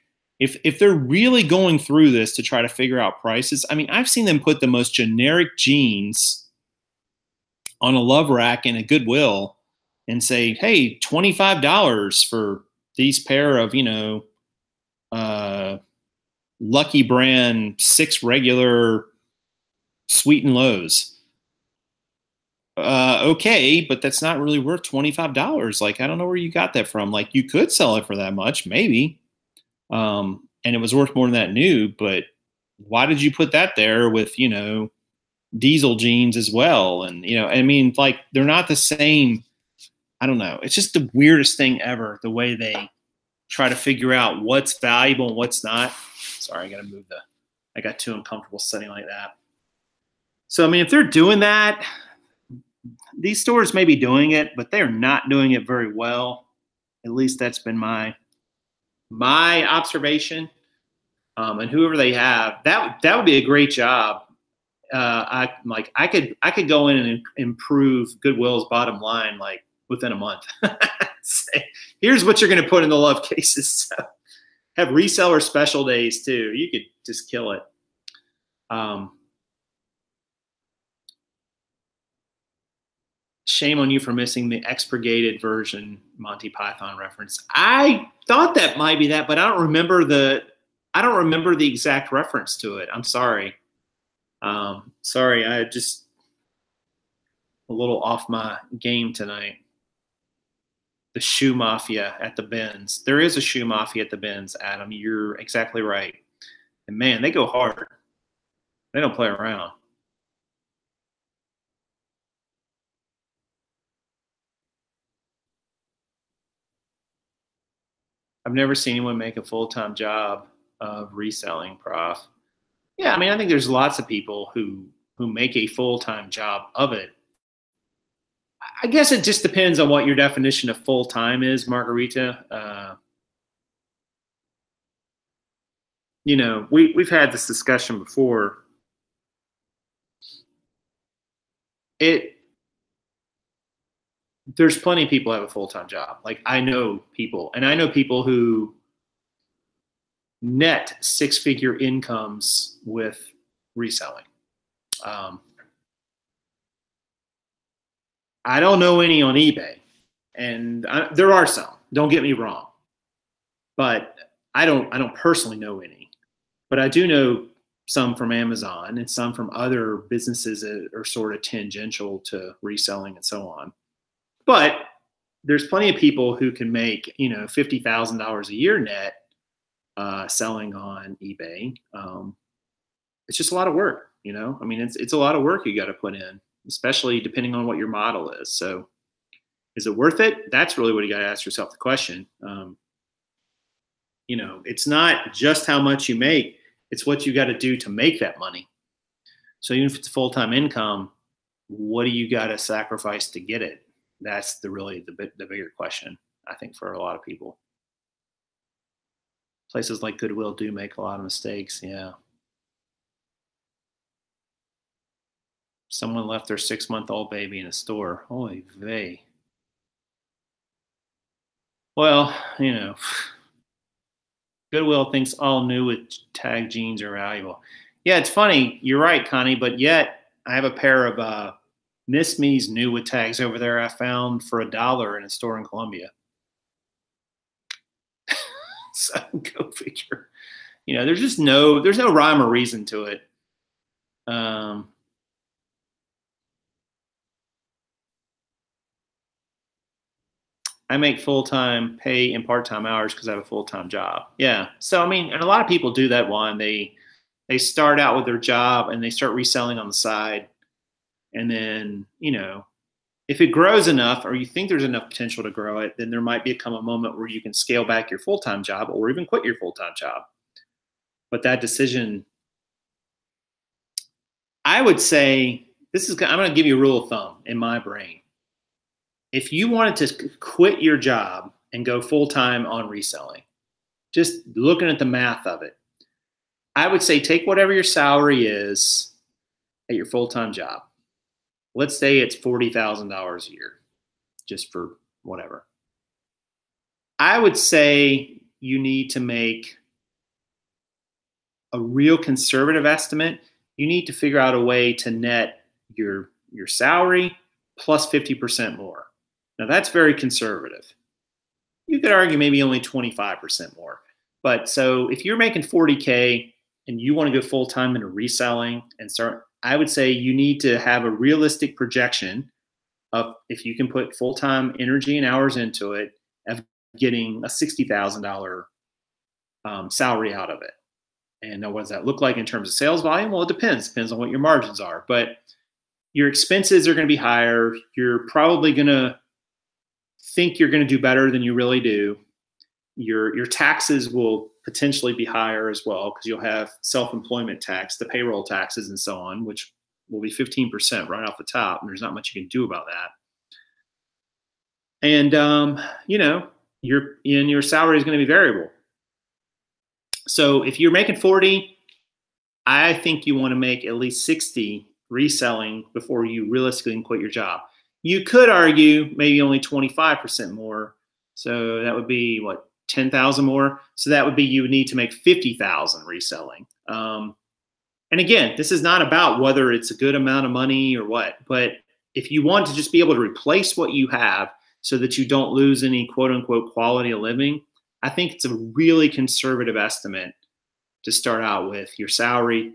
[SPEAKER 1] if they're really going through this to try to figure out prices, I mean, I've seen them put the most generic jeans on a love rack in a Goodwill and say, hey, $25 for these pair of, Lucky Brand 6 regular Sweet and Lows. Okay, but that's not really worth $25. Like, I don't know where you got that from. Like, you could sell it for that much, maybe. And it was worth more than that new, but why did you put that there with, diesel jeans as well? And, I mean, like, they're not the same. I don't know. It's just the weirdest thing ever, the way they try to figure out what's valuable and what's not. Sorry, I got too uncomfortable sitting like that. So, I mean, if they're doing that, these stores may be doing it, but they're not doing it very well. At least that's been my observation. And whoever they have, that would be a great job. I could go in and improve Goodwill's bottom line like within a month. Say, here's what you're going to put in the love cases. So have reseller special days too. You could just kill it. Shame on you for missing the expurgated version Monty Python reference. I thought that might be that, but I don't remember the exact reference to it. I'm sorry. Sorry, I just a little off my game tonight. The shoe mafia at the bins. There is a shoe mafia at the bins, Adam. You're exactly right. And man, they go hard. They don't play around. I've never seen anyone make a full-time job of reselling, Prof. Yeah, I mean, I think there's lots of people who make a full-time job of it. I guess it just depends on what your definition of full-time is, Margarita. We've had this discussion before. There's plenty of people who have a full-time job. Like I know people who net six-figure incomes with reselling. I don't know any on eBay, and there are some. Don't get me wrong, but I don't personally know any. But I do know some from Amazon and some from other businesses that are sort of tangential to reselling and so on. But there's plenty of people who can make, $50,000 a year net selling on eBay. It's just a lot of work, I mean, it's a lot of work you got to put in, especially depending on what your model is. So is it worth it? That's really what you got to ask yourself the question. It's not just how much you make, it's what you got to do to make that money. So even if it's full-time income, what do you got to sacrifice to get it? That's the bigger question, I think, for a lot of people. Places like Goodwill do make a lot of mistakes. Yeah. Someone left their 6-month-old baby in a store. Oy vey. Well, Goodwill thinks all new with tag jeans are valuable. Yeah, it's funny. You're right, Connie, but yet I have a pair of Miss Me's new with tags over there I found for $1 in a store in Columbia. So go figure. There's no rhyme or reason to it. I make full-time pay and part-time hours because I have a full-time job. Yeah. So, I mean, and a lot of people do that one. They start out with their job and they start reselling on the side. And then, if it grows enough or you think there's enough potential to grow it, then there might become a moment where you can scale back your full-time job or even quit your full-time job. But that decision, I would say, I'm going to give you a rule of thumb in my brain. If you wanted to quit your job and go full-time on reselling, just looking at the math of it, I would say take whatever your salary is at your full-time job. Let's say it's $40,000 a year, just for whatever. I would say you need to make a real conservative estimate. You need to figure out a way to net your salary plus 50% more. Now that's very conservative. You could argue maybe only 25% more. But so if you're making $40K and you want to go full-time into reselling and start I would say you need to have a realistic projection of if you can put full-time energy and hours into it, of getting a $60,000 salary out of it. And now what does that look like in terms of sales volume? Well, it depends. Depends on what your margins are. But your expenses are going to be higher. You're probably going to think you're going to do better than you really do. Your taxes will potentially be higher as well, because you'll have self-employment tax, the payroll taxes and so on, which will be 15% right off the top. And there's not much you can do about that. And, your salary is going to be variable. So if you're making 40, I think you want to make at least 60 reselling before you realistically can quit your job. You could argue maybe only 25% more. So that would be what, 10,000 more. So that would be, you would need to make 50,000 reselling. And again, this is not about whether it's a good amount of money or what, but if you want to just be able to replace what you have so that you don't lose any quote unquote quality of living, I think it's a really conservative estimate to start out with your salary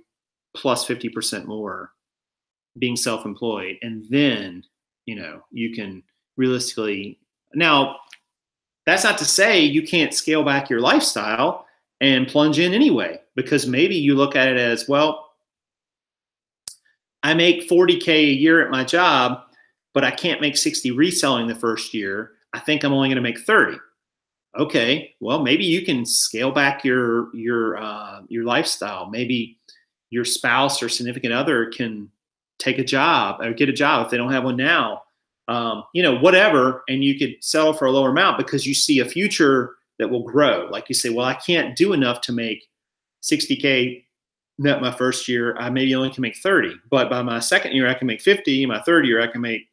[SPEAKER 1] plus 50% more being self-employed. And then, you can realistically, now that's not to say you can't scale back your lifestyle and plunge in anyway, because maybe you look at it as, well, I make 40K a year at my job, but I can't make 60 reselling the first year. I think I'm only going to make 30. Okay, well, maybe you can scale back your lifestyle. Maybe your spouse or significant other can take a job or get a job if they don't have one now. Whatever, and you could sell for a lower amount because you see a future that will grow. Like you say, well, I can't do enough to make 60K net my first year. I maybe only can make 30, but by my second year, I can make 50. My third year, I can make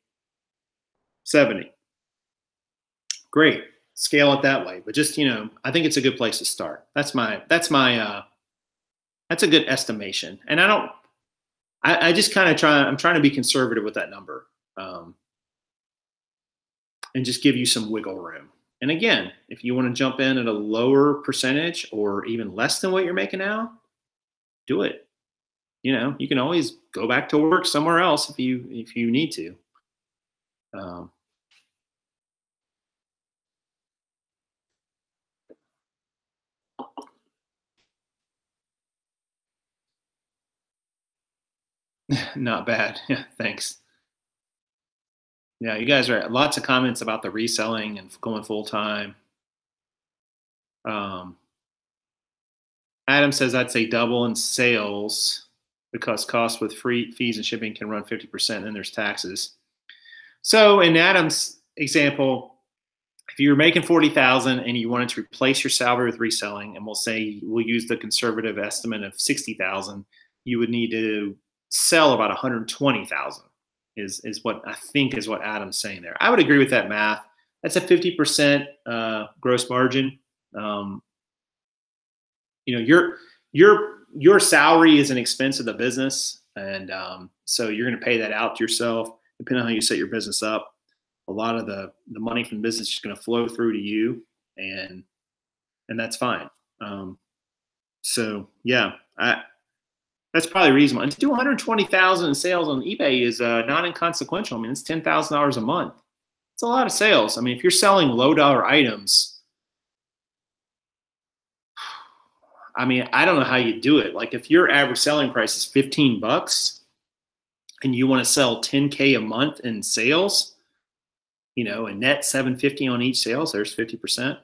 [SPEAKER 1] 70. Great. Scale it that way. But just, I think it's a good place to start. That's a good estimation. And I just kind of I'm trying to be conservative with that number. And just give you some wiggle room. And again, if you want to jump in at a lower percentage or even less than what you're making now, do it. You can always go back to work somewhere else if you need to. Not bad. Yeah, thanks. Yeah, you guys are lots of comments about the reselling and going full time. Adam says I'd say double in sales because costs with free fees and shipping can run 50%, and there's taxes. So in Adam's example, if you're making 40,000 and you wanted to replace your salary with reselling, and we'll use the conservative estimate of 60,000, you would need to sell about 120,000. Is what I think is what Adam's saying there. I would agree with that math. That's a 50% gross margin. Your salary is an expense of the business, and so you're going to pay that out to yourself. Depending on how you set your business up, a lot of the money from the business is going to flow through to you, and that's fine. So yeah, that's probably reasonable. And to do 120,000 in sales on eBay is not inconsequential. I mean, it's $10,000 a month. It's a lot of sales. I mean, if you're selling low dollar items, I mean, I don't know how you do it. Like if your average selling price is $15 and you want to sell 10K a month in sales, and net $750 on each sales, there's 50%.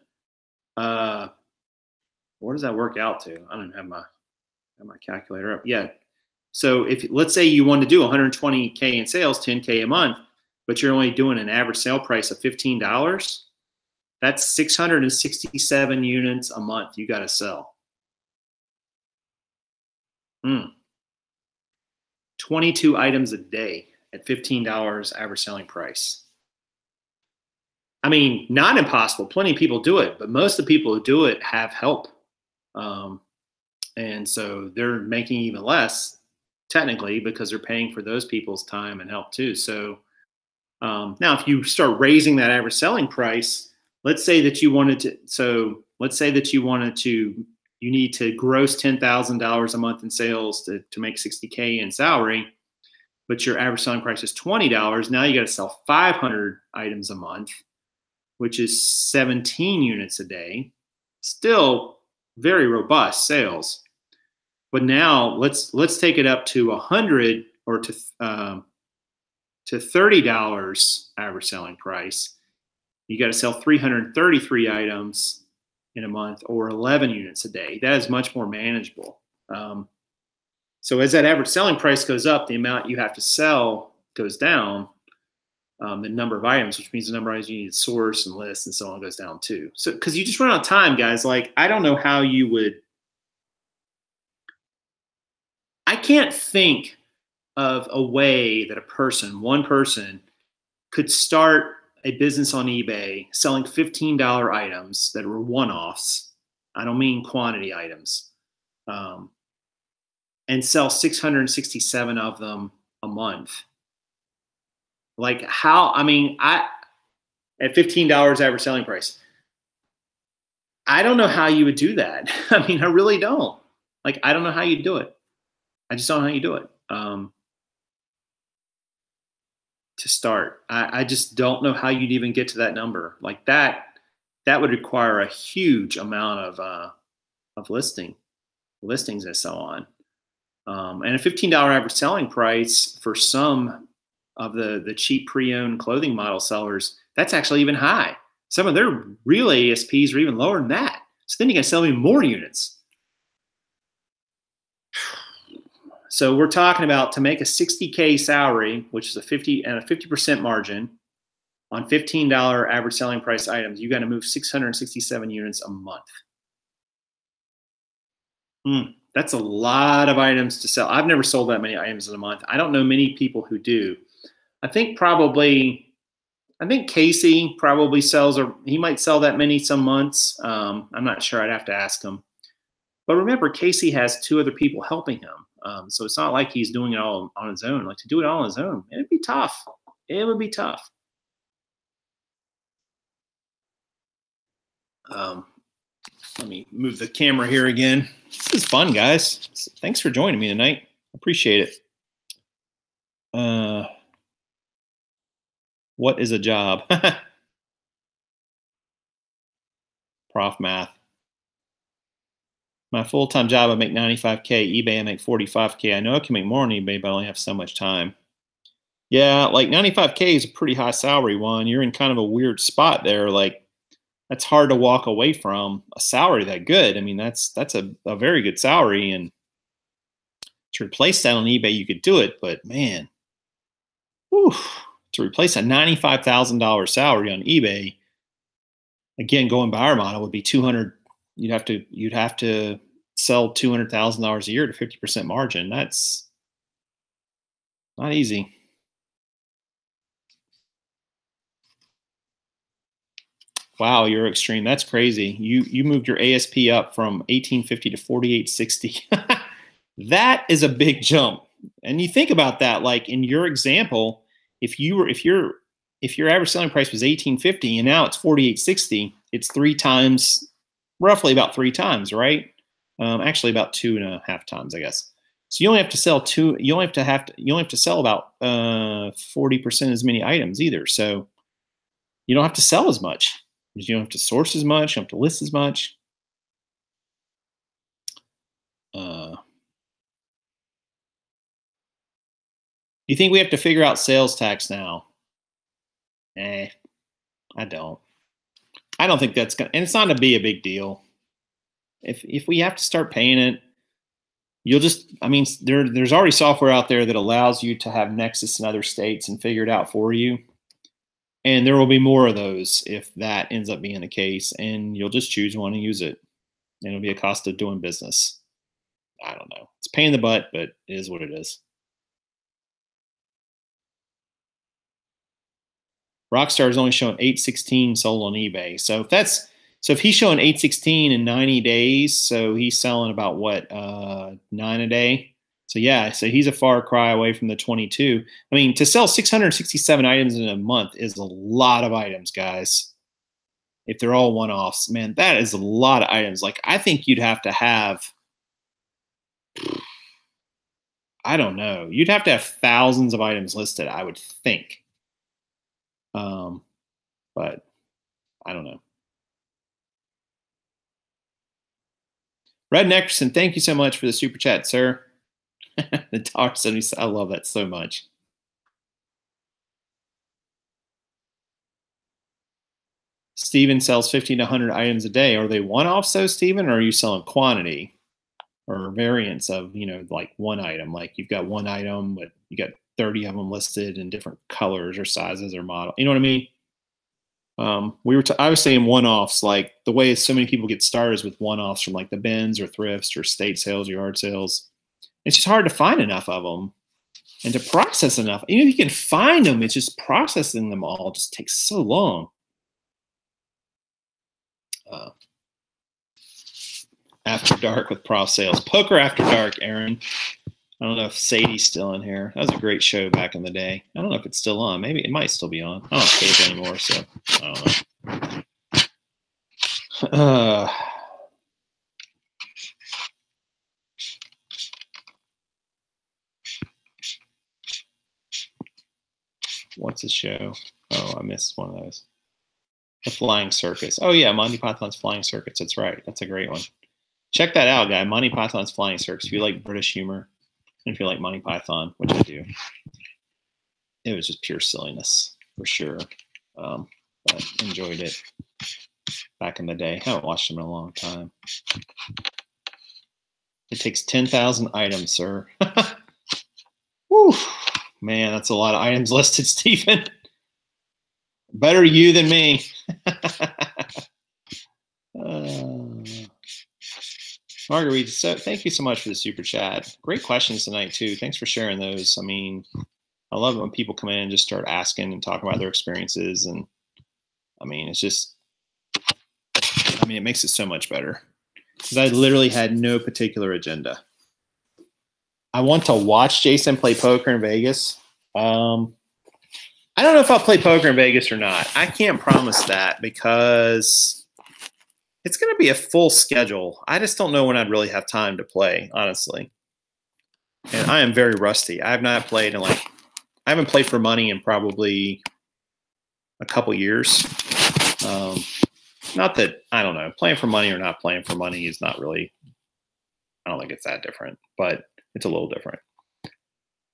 [SPEAKER 1] What does that work out to? I don't have my calculator up. Yeah. So if let's say you want to do 120K in sales, 10K a month, but you're only doing an average sale price of $15, that's 667 units a month you got to sell. 22 items a day at $15 average selling price. I mean, not impossible. Plenty of people do it, but most of the people who do it have help. And so they're making even less technically because they're paying for those people's time and help too. So now if you start raising that average selling price, let's say that you need to gross $10,000 a month in sales to make 60K in salary. but your average selling price is $20. Now you got to sell 500 items a month, which is 17 units a day. Still very robust sales. But now let's take it up to 100 or to $30 average selling price. You got to sell 333 items in a month or 11 units a day. That is much more manageable. So as that average selling price goes up, the amount you have to sell goes down. The number of items, which means the number of items you need to source and list and so on, goes down too. So because you just run out of time, guys. Like, I don't know how you would. I can't think of a way that one person, could start a business on eBay selling $15 items that were one-offs. I don't mean quantity items. And sell 667 of them a month. Like, how, I mean, at $15 average selling price, I don't know how you would do that. I mean, I really don't. Like, I don't know how you do it. I just don't know how you do it. To start, I just don't know how you'd even get to that number. Like that would require a huge amount of listings and so on. And a $15 average selling price for some of the cheap pre-owned clothing model sellers, that's actually even high. Some of their real ASPs are even lower than that. So then you got to sell even more units. So we're talking about, to make a $60K salary, which is a 50% margin on $15 average selling price items, you got to move 667 units a month. That's a lot of items to sell. I've never sold that many items in a month. I don't know many people who do. I think Casey probably sells, or he might sell that many some months. I'm not sure. I'd have to ask him. But remember, Casey has 2 other people helping him. So it's not like he's doing it all on his own. Like, to do it all on his own, it'd be tough. It would be tough. Let me move the camera here again. This is fun, guys. Thanks for joining me tonight. Appreciate it. What is a job? Prof math. My full-time job, I make $95K. eBay, I make $45K. I know I can make more on eBay, but I only have so much time. Yeah, like $95K is a pretty high salary one. You're in kind of a weird spot there. Like, that's hard to walk away from a salary that good. I mean, that's a very good salary, and to replace that on eBay, you could do it. But man, whew, to replace a $95,000 salary on eBay, again, going by our model, would be 200. You'd have to sell $200,000 a year to 50% margin. That's not easy. Wow, you're extreme. That's crazy. You moved your ASP up from 1850 to 4860. That is a big jump. And you think about that, like in your example, if your average selling price was 1850 and now it's 4860, it's 3 times. Roughly about 3 times, right? Actually, about 2.5 times, I guess. So you only have to sell you only have to sell about 40% as many items either. So you don't have to sell as much. You don't have to source as much. You don't have to list as much. You think we have to figure out sales tax now? I don't. I don't think that's gonna, and it's not gonna be a big deal. If we have to start paying it, you'll just, I mean, there's already software out there that allows you to have Nexus in other states and figure it out for you. And there will be more of those if that ends up being the case, and you'll just choose one and use it. And it'll be a cost of doing business. I don't know. It's a pain in the butt, but it is what it is. Rockstar is only showing 816 sold on eBay. So if he's showing 816 in 90 days, so he's selling about what, 9 a day. So yeah, so he's a far cry away from the 22. I mean, to sell 667 items in a month is a lot of items, guys. If they're all one-offs, man, that is a lot of items. Like, I think you'd have to have, I don't know. You'd have to have thousands of items listed, I would think. But I don't know. Red Neckerson, thank you so much for the super chat, sir. The $1.70, I love that so much. Steven sells 50 to 100 items a day. Are they one-offs though, Steven, or are you selling quantity or variants of, like one item? Like you've got one item, but you got 30 of them listed in different colors or sizes or model. You know what I mean? I was saying one-offs, like the way so many people get started is with one-offs from like the bins or thrifts or state sales or yard sales. It's just hard to find enough of them and to process enough. Even if you can find them, it's just processing them all just takes so long. After dark with Prof Sales. Poker After Dark, Aaron. I don't know if Sadie's still in here. That was a great show back in the day. I don't know if it's still on. Maybe it might still be on. I don't have cable anymore, so I don't know. What's the show? Oh, I missed one of those. The Flying Circus. Oh, yeah, Monty Python's Flying Circus. That's right. That's a great one. Check that out, guy. Monty Python's Flying Circus. If you like British humor, and if you like Monty Python, which I do, it was just pure silliness for sure. But enjoyed it back in the day. Haven't watched them in a long time. It takes 10,000 items, sir. Woo, man, that's a lot of items listed, Stephen. Better you than me. Marguerite, so thank you so much for the super chat. Great questions tonight too. Thanks for sharing those. I mean, I love it when people come in and just start asking and talking about their experiences. And I mean, it's just, it makes it so much better because I literally had no particular agenda. I want to watch Jason play poker in Vegas. I don't know if I'll play poker in Vegas or not. I can't promise that because it's going to be a full schedule. I just don't know when I'd really have time to play, honestly. And I am very rusty. I have not played I haven't played for money in probably a couple years. Not that, I don't know, playing for money or not playing for money is not really, I don't think it's that different, but it's a little different.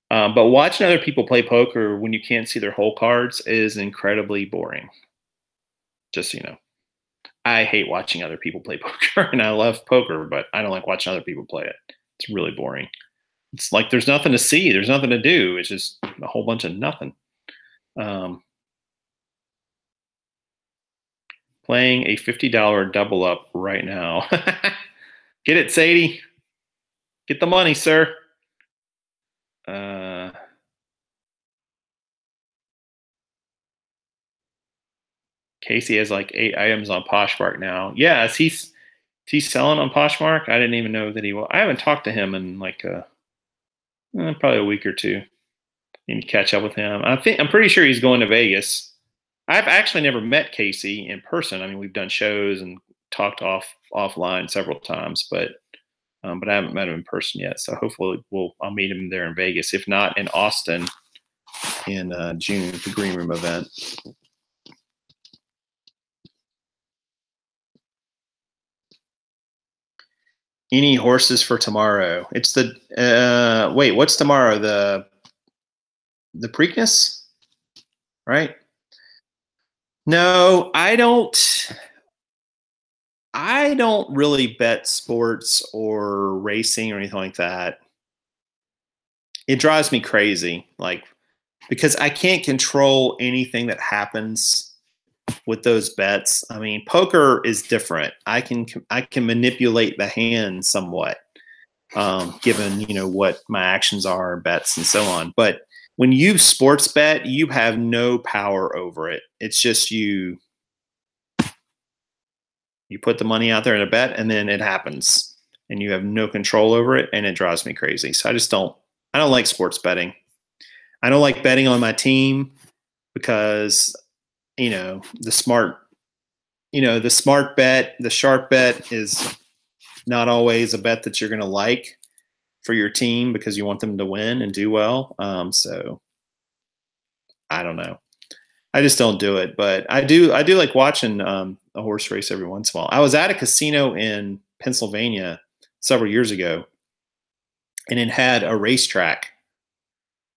[SPEAKER 1] But watching other people play poker when you can't see their hole cards is incredibly boring. Just so you know. I hate watching other people play poker, and I love poker, but I don't like watching other people play it. It's really boring. It's like there's nothing to see. There's nothing to do. It's just a whole bunch of nothing. Playing a $50 double up right now. Get it, Sadie. Get the money, sir. Casey has like 8 items on Poshmark now. Yeah, is he selling on Poshmark? I didn't even know that he was. I haven't talked to him in like probably a week or two. Need to catch up with him. I'm pretty sure he's going to Vegas. I've actually never met Casey in person. I mean, we've done shows and talked offline several times, but I haven't met him in person yet. So hopefully I'll meet him there in Vegas. If not, in Austin in June, the Green Room event. Any horses for tomorrow? It's the wait, what's tomorrow? The Preakness, right? No, I don't really bet sports or racing or anything like that. It drives me crazy, like, because I can't control anything that happens with those bets. I mean, poker is different. I can manipulate the hand somewhat, given what my actions are, bets, and so on. But when you sports bet, you have no power over it. It's just you put the money out there in a bet, and then it happens, and you have no control over it, and it drives me crazy. So I don't like sports betting. I don't like betting on my team because the smart bet, the sharp bet is not always a bet that you're going to like. for your team because you want them to win and do well. So I don't know. I just don't do it, but I do like watching a horse race every once in a while. I was at a casino in Pennsylvania several years ago, and it had a racetrack.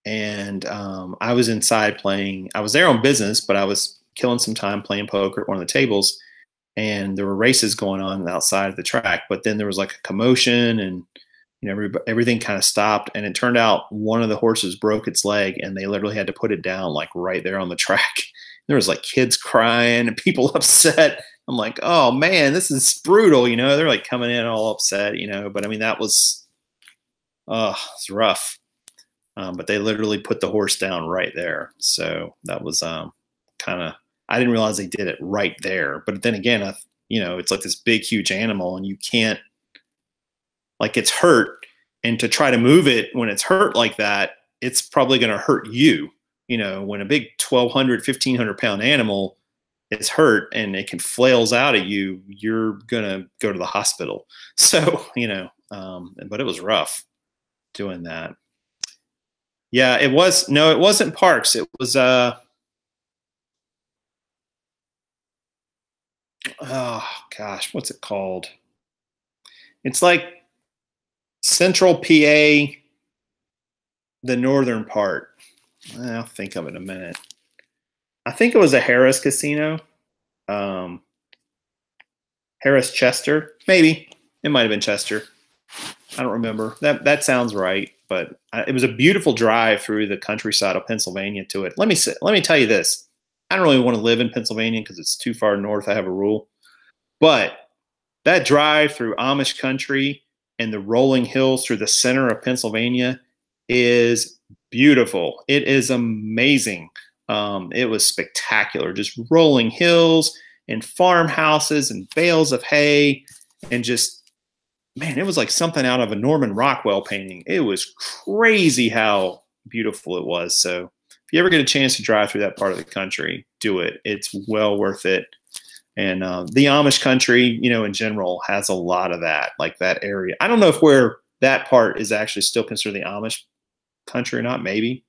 [SPEAKER 1] And I was inside playing. I was there on business, but I was killing some time playing poker at one of the tables. And there were races going on outside of the track. But then there was like a commotion, and everything kind of stopped. And it turned out one of the horses broke its leg, and they literally had to put it down like right there on the track. There was like kids crying and people upset. I'm like, oh man, this is brutal. They're like coming in all upset. But I mean, that was, it's rough. But they literally put the horse down right there. So that was kind of, I didn't realize they did it right there. But then again, it's like this big, huge animal, and you can't, like, it's hurt. And to try to move it when it's hurt like that, it's probably going to hurt you. When a big 1,200, 1,500 pound animal is hurt and it can flails out at you, you're going to go to the hospital. So, but it was rough doing that. Yeah, it was. No, it wasn't Parks. It was, oh gosh, what's it called? It's like Central PA, the northern part. I'll think of it in a minute. I think it was a Harris casino. Harris Chester, maybe. It might have been Chester. I don't remember. That sounds right. But it was a beautiful drive through the countryside of Pennsylvania to it. Let me tell you this. I don't really want to live in Pennsylvania because it's too far north. I have a rule. But that drive through Amish country and the rolling hills through the center of Pennsylvania is beautiful. It is amazing. It was spectacular. Just rolling hills and farmhouses and bales of hay, and just, man, it was like something out of a Norman Rockwell painting. It was crazy how beautiful it was. So if you ever get a chance to drive through that part of the country, do it. It's well worth it. And the Amish country, in general, has a lot of that, like that area. I don't know if where that part is actually still considered the Amish country or not, maybe.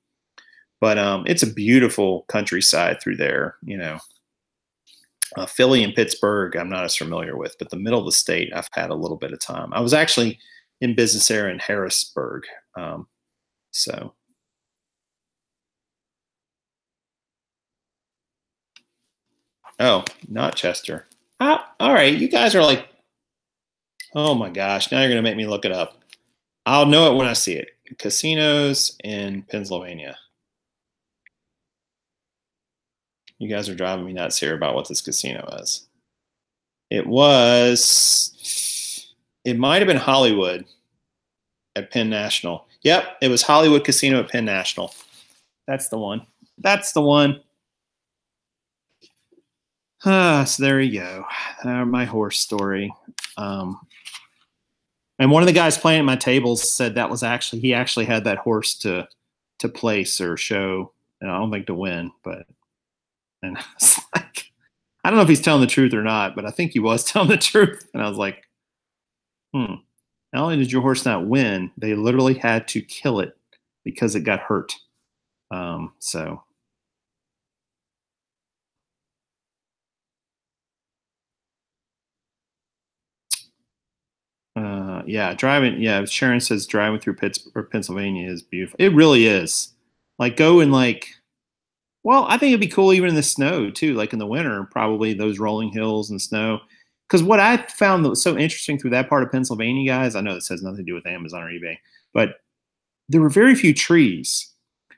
[SPEAKER 1] But it's a beautiful countryside through there, Philly and Pittsburgh, I'm not as familiar with, but the middle of the state, I've had a little bit of time. I was actually in business there in Harrisburg. So. Oh, not Chester. All right. You guys are like, oh my gosh. Now you're going to make me look it up. I'll know it when I see it. Casinos in Pennsylvania. You guys are driving me nuts here about what this casino is. It might have been Hollywood at Penn National. Yep, it was Hollywood Casino at Penn National. That's the one. That's the one. So there you go. My horse story. And one of the guys playing at my tables said that was he actually had that horse to place or show. And I don't think to win, but. And I was like, I don't know if he's telling the truth or not, but I think he was telling the truth. And I was like, not only did your horse not win, they literally had to kill it because it got hurt. So. Yeah, driving. Yeah, Sharon says driving through Pittsburgh, Pennsylvania is beautiful. It really is. Like go in well, I think it'd be cool even in the snow too, like in the winter, probably those rolling hills and snow. Because what I found that was so interesting through that part of Pennsylvania, guys, I know this has nothing to do with Amazon or eBay, but there were very few trees.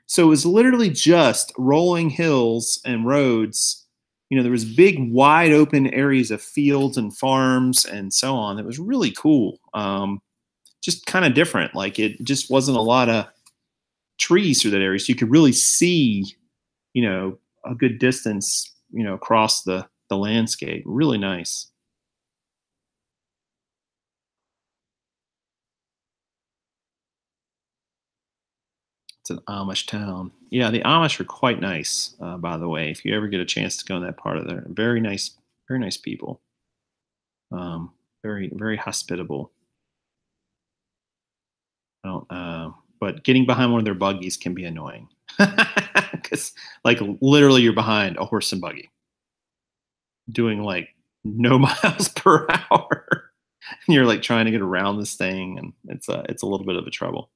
[SPEAKER 1] So it was literally just rolling hills and roads. There was big, wide open areas of fields and farms and so on. It was really cool. Just kind of different. Like it just wasn't a lot of trees through that area. So you could really see, a good distance, across the landscape. Really nice. It's an Amish town. Yeah, the Amish are quite nice, by the way. If you ever get a chance to go in that part of there, very nice people. Very, very hospitable. I don't, but getting behind one of their buggies can be annoying because, like, literally, you're behind a horse and buggy doing like no miles per hour, and you're like trying to get around this thing, and it's a little bit of a trouble.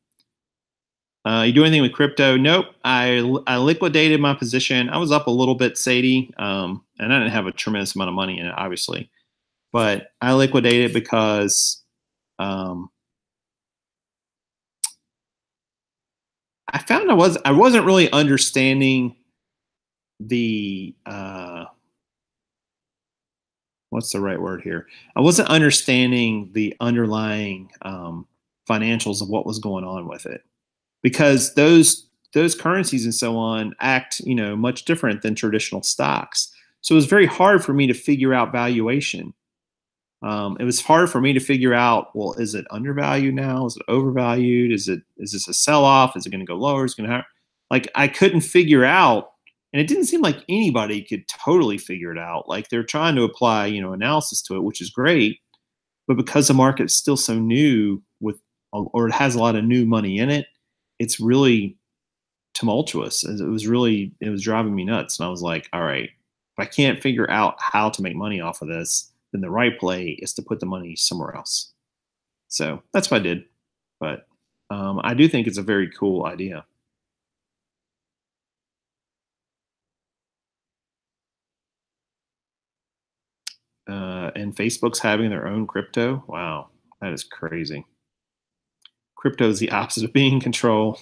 [SPEAKER 1] You do anything with crypto? Nope. I liquidated my position. I was up a little bit, Sadie, and I didn't have a tremendous amount of money in it, obviously, but I liquidated because um, I found I wasn't really understanding the what's the right word here? I wasn't understanding the underlying financials of what was going on with it, because those currencies and so on act, much different than traditional stocks. So it was very hard for me to figure out valuation. It was hard for me to figure out, well, is it undervalued now? Is it overvalued? Is this a sell off? Is it going to go lower? Is it going to have, like, I couldn't figure out, and it didn't seem like anybody could totally figure it out. Like, they're trying to apply, analysis to it, which is great, but because the market's still so new or it has a lot of new money in it, it's really tumultuous. It was driving me nuts. And I was like, all right, if I can't figure out how to make money off of this, then the right play is to put the money somewhere else. So that's what I did. But I do think it's a very cool idea. And Facebook's having their own crypto. Wow, that is crazy. Crypto is the opposite of being in control.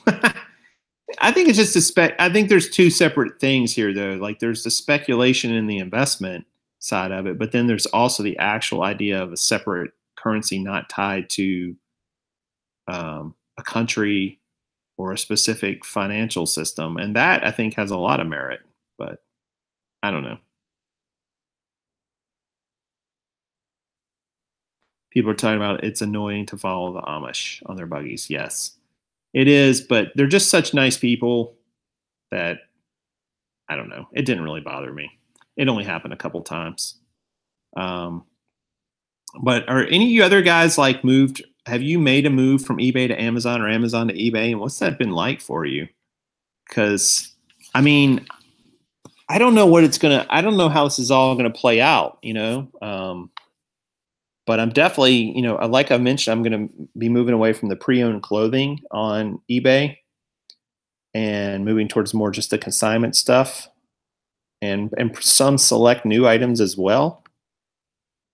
[SPEAKER 1] I think it's just I think there's two separate things here, though. Like, there's the speculation and the investment side of it, but then there's also the actual idea of a separate currency not tied to a country or a specific financial system, and that I think has a lot of merit. But I don't know. People are talking about it's annoying to follow the Amish on their buggies. Yes, it is, but they're just such nice people that I don't know. It didn't really bother me. It only happened a couple times. Um, but are any of you other guys like moved? Have you made a move from eBay to Amazon or Amazon to eBay? And what's that been like for you? Because, I mean, I don't know I don't know how this is all gonna play out, but I'm definitely, like I mentioned, I'm gonna be moving away from the pre-owned clothing on eBay and moving towards more just the consignment stuff and some select new items as well.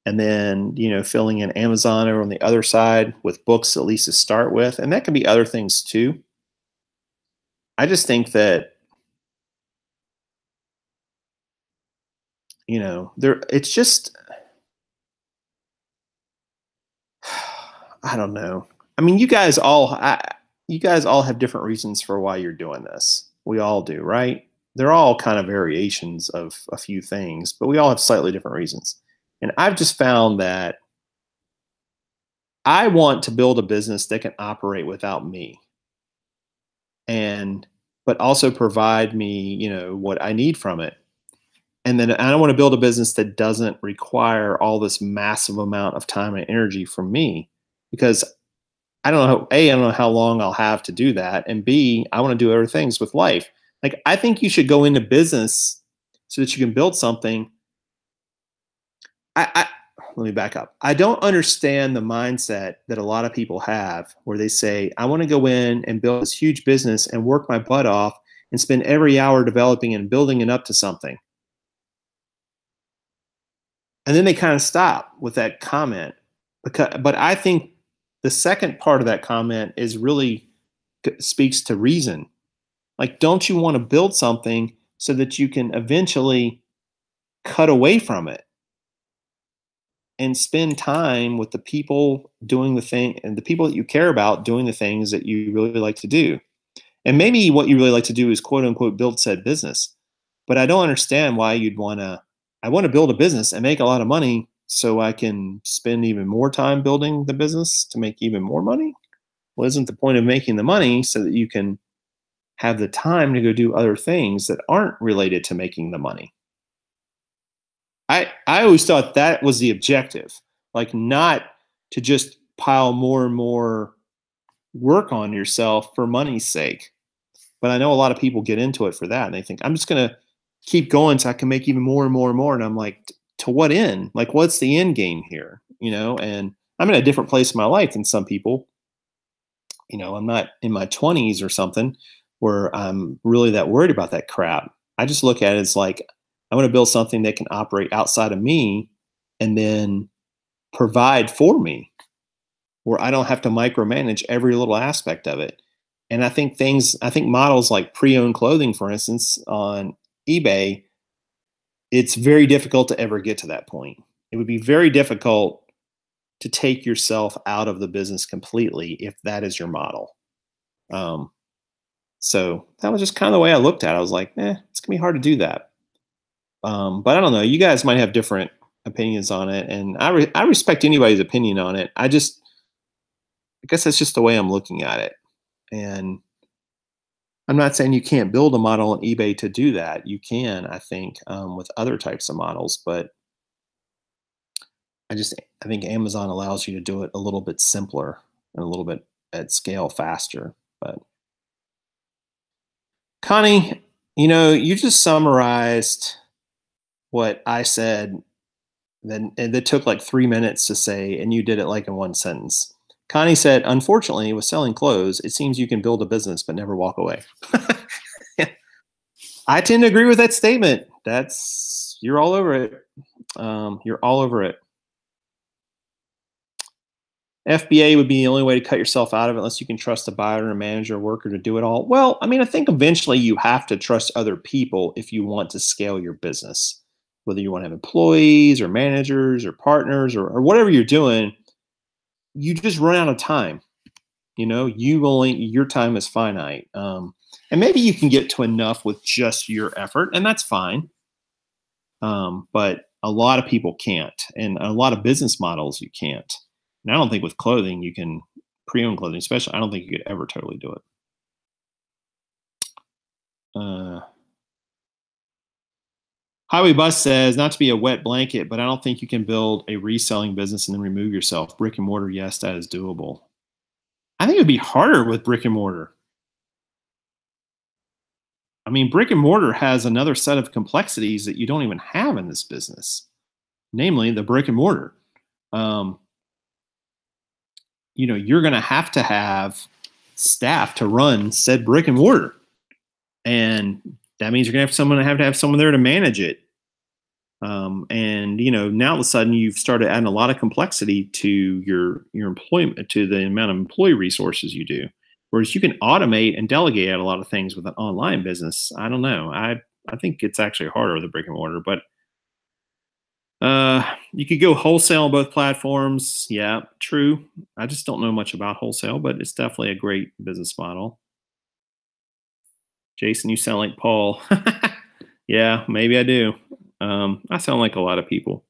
[SPEAKER 1] And then, filling in Amazon over on the other side with books, at least to start with. And that can be other things too. I just think that, it's just, I don't know. I mean, you guys all have different reasons for why you're doing this. We all do, right? They're all kind of variations of a few things, but we all have slightly different reasons. And I've just found that I want to build a business that can operate without me, but also provide me, what I need from it. And then I don't want to build a business that doesn't require all this massive amount of time and energy from me, because I don't know, A, I don't know how long I'll have to do that. And B, I want to do other things with life. Like, I think you should go into business so that you can build something. Let me back up. I don't understand the mindset that a lot of people have where they say, I want to go in and build this huge business and work my butt off and spend every hour developing and building it up to something. And then they kind of stop with that comment. But I think the second part of that comment is really speaks to reason. Like, don't you want to build something so that you can eventually cut away from it and spend time with the people doing the thing and the people that you care about doing the things that you really like to do? And maybe what you really like to do is quote unquote build said business. But I don't understand why I want to build a business and make a lot of money so I can spend even more time building the business to make even more money. Well, isn't the point of making the money so that you can have the time to go do other things that aren't related to making the money? I always thought that was the objective, like, not to just pile more and more work on yourself for money's sake. But I know a lot of people get into it for that, and they think, I'm just gonna keep going so I can make even more and more and more. And I'm like, to what end? Like, what's the end game here? And I'm in a different place in my life than some people. I'm not in my 20s or something where I'm really that worried about that crap. I just look at it as like, I want to build something that can operate outside of me and then provide for me, where I don't have to micromanage every little aspect of it. And I think models like pre-owned clothing, for instance, on eBay, it's very difficult to ever get to that point. It would be very difficult to take yourself out of the business completely if that is your model. Um, so that was just kind of the way I looked at it. I was like, it's gonna be hard to do that. But I don't know. You guys might have different opinions on it, and I respect anybody's opinion on it. I guess that's just the way I'm looking at it. And I'm not saying you can't build a model on eBay to do that. You can, I think, with other types of models, but I think Amazon allows you to do it a little bit simpler and a little bit at scale faster. But Connie, you just summarized what I said. Then that took like 3 minutes to say, and you did it like in one sentence. Connie said, "Unfortunately, with selling clothes, it seems you can build a business but never walk away." I tend to agree with that statement. You're all over it. You're all over it. FBA would be the only way to cut yourself out of it unless you can trust a buyer, a manager, a worker to do it all. Well, I mean, I think eventually you have to trust other people if you want to scale your business. Whether you want to have employees or managers or partners or whatever you're doing, you just run out of time. Your time is finite. And maybe you can get to enough with just your effort, and that's fine. But a lot of people can't, and a lot of business models you can't. And I don't think with clothing you can pre-owned clothing, especially. I don't think you could ever totally do it. Highway Bus says, not to be a wet blanket, but I don't think you can build a reselling business and then remove yourself. Brick and mortar, yes, that is doable. I think it would be harder with brick and mortar. I mean, brick and mortar has another set of complexities that you don't even have in this business, namely the brick and mortar. You're going to have staff to run said brick and mortar. And that means you're going to have someone there to manage it. And now all of a sudden you've started adding a lot of complexity to your employment, to the amount of employee resources you do. Whereas you can automate and delegate out a lot of things with an online business. I don't know. I think it's actually harder with a brick and mortar, but you could go wholesale on both platforms. Yeah, true. I just don't know much about wholesale, but it's definitely a great business model. Jason, you sound like Paul. Yeah, maybe I do. I sound like a lot of people.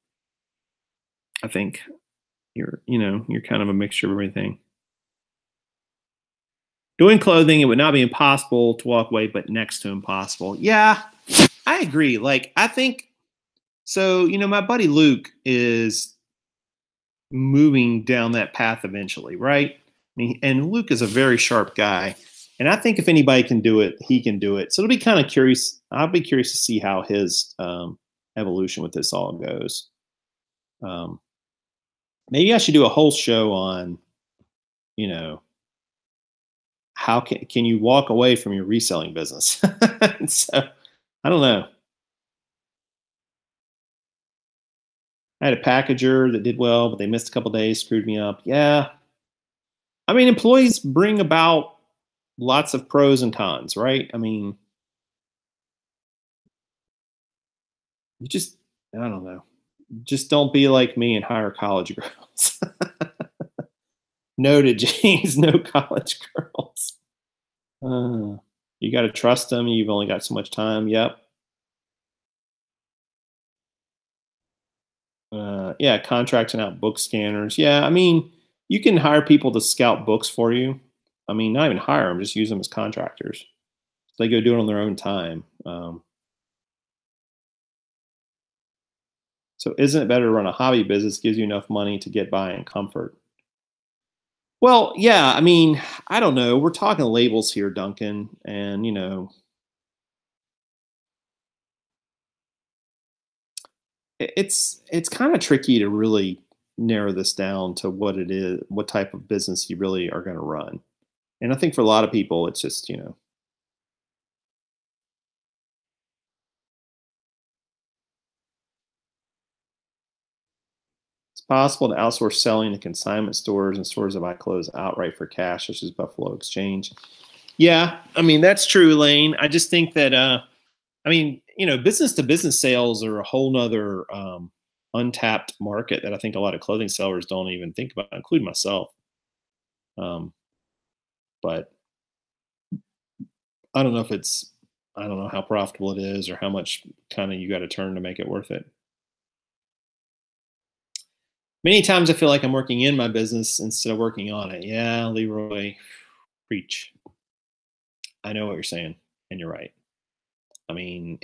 [SPEAKER 1] I think you're kind of a mixture of everything. Doing clothing, it would not be impossible to walk away, but next to impossible. Yeah, I agree. Like, I think so. My buddy Luke is moving down that path eventually, right? I mean, and Luke is a very sharp guy. And I think if anybody can do it, he can do it. So it'll be kind of curious. I'll be curious to see how his evolution with this all goes. Maybe I should do a whole show on, how can you walk away from your reselling business? So I don't know. I had a packager that did well, but they missed a couple days, screwed me up. Yeah. I mean, employees bring about lots of pros and cons, right? I mean, I don't know. Just don't be like me and hire college girls. No to James, no college girls. You got to trust them. You've only got so much time. Yep. Yeah, contracting out book scanners. Yeah, I mean, you can hire people to scout books for you. I mean, not even hire them, just use them as contractors. They go do it on their own time. So isn't it better to run a hobby business, gives you enough money to get by in comfort? Well, yeah, I mean, I don't know. We're talking labels here, Duncan, and it's kind of tricky to really narrow this down to what it is, what type of business you really are going to run. And I think for a lot of people, it's just, it's possible to outsource selling to consignment stores and stores that buy clothes outright for cash, such as Buffalo Exchange. Yeah, I mean, that's true, Lane. I just think that, I mean, business to business sales are a whole nother untapped market that I think a lot of clothing sellers don't even think about, including myself. Um, but I don't know if it's, I don't know how profitable it is or how much kind of you got to turn to make it worth it. Many times I feel like I'm working in my business instead of working on it. Yeah, Leroy, preach. I know what you're saying, and you're right. I mean,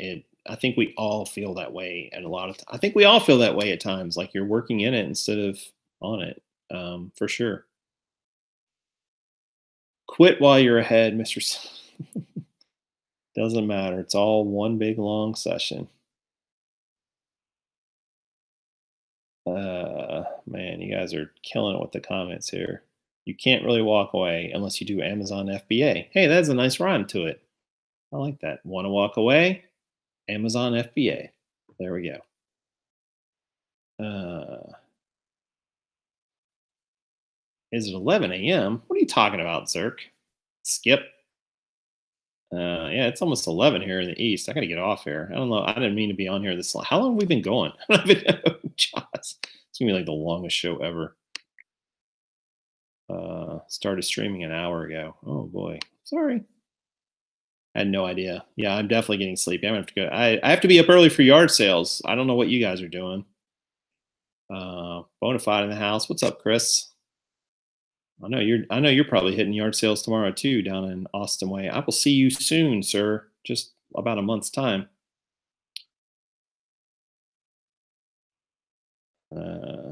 [SPEAKER 1] I think we all feel that way, and I think we all feel that way at times. Like you're working in it instead of on it, for sure. Quit while you're ahead, Mister. Doesn't matter. It's all one big long session. Man, you guys are killing it with the comments here. You can't really walk away unless you do Amazon FBA. Hey, that's a nice rhyme to it. I like that. Want to walk away? Amazon FBA. There we go. Uh, is it 11 a.m.? What are you talking about, Zerk? Skip. Yeah, it's almost 11 here in the East. I got to get off here. I don't know. I didn't mean to be on here this long. How long have we been going? I don't even know. Josh. It's going to be like the longest show ever. Started streaming an hour ago. Oh, boy. Sorry. I had no idea. Yeah, I'm definitely getting sleepy. I'm gonna have to go. I have to be up early for yard sales. I don't know what you guys are doing. Bonafide in the house. What's up, Chris? I know you're probably hitting yard sales tomorrow too, down in Austin Way. I will see you soon, sir. Just about a month's time. Uh,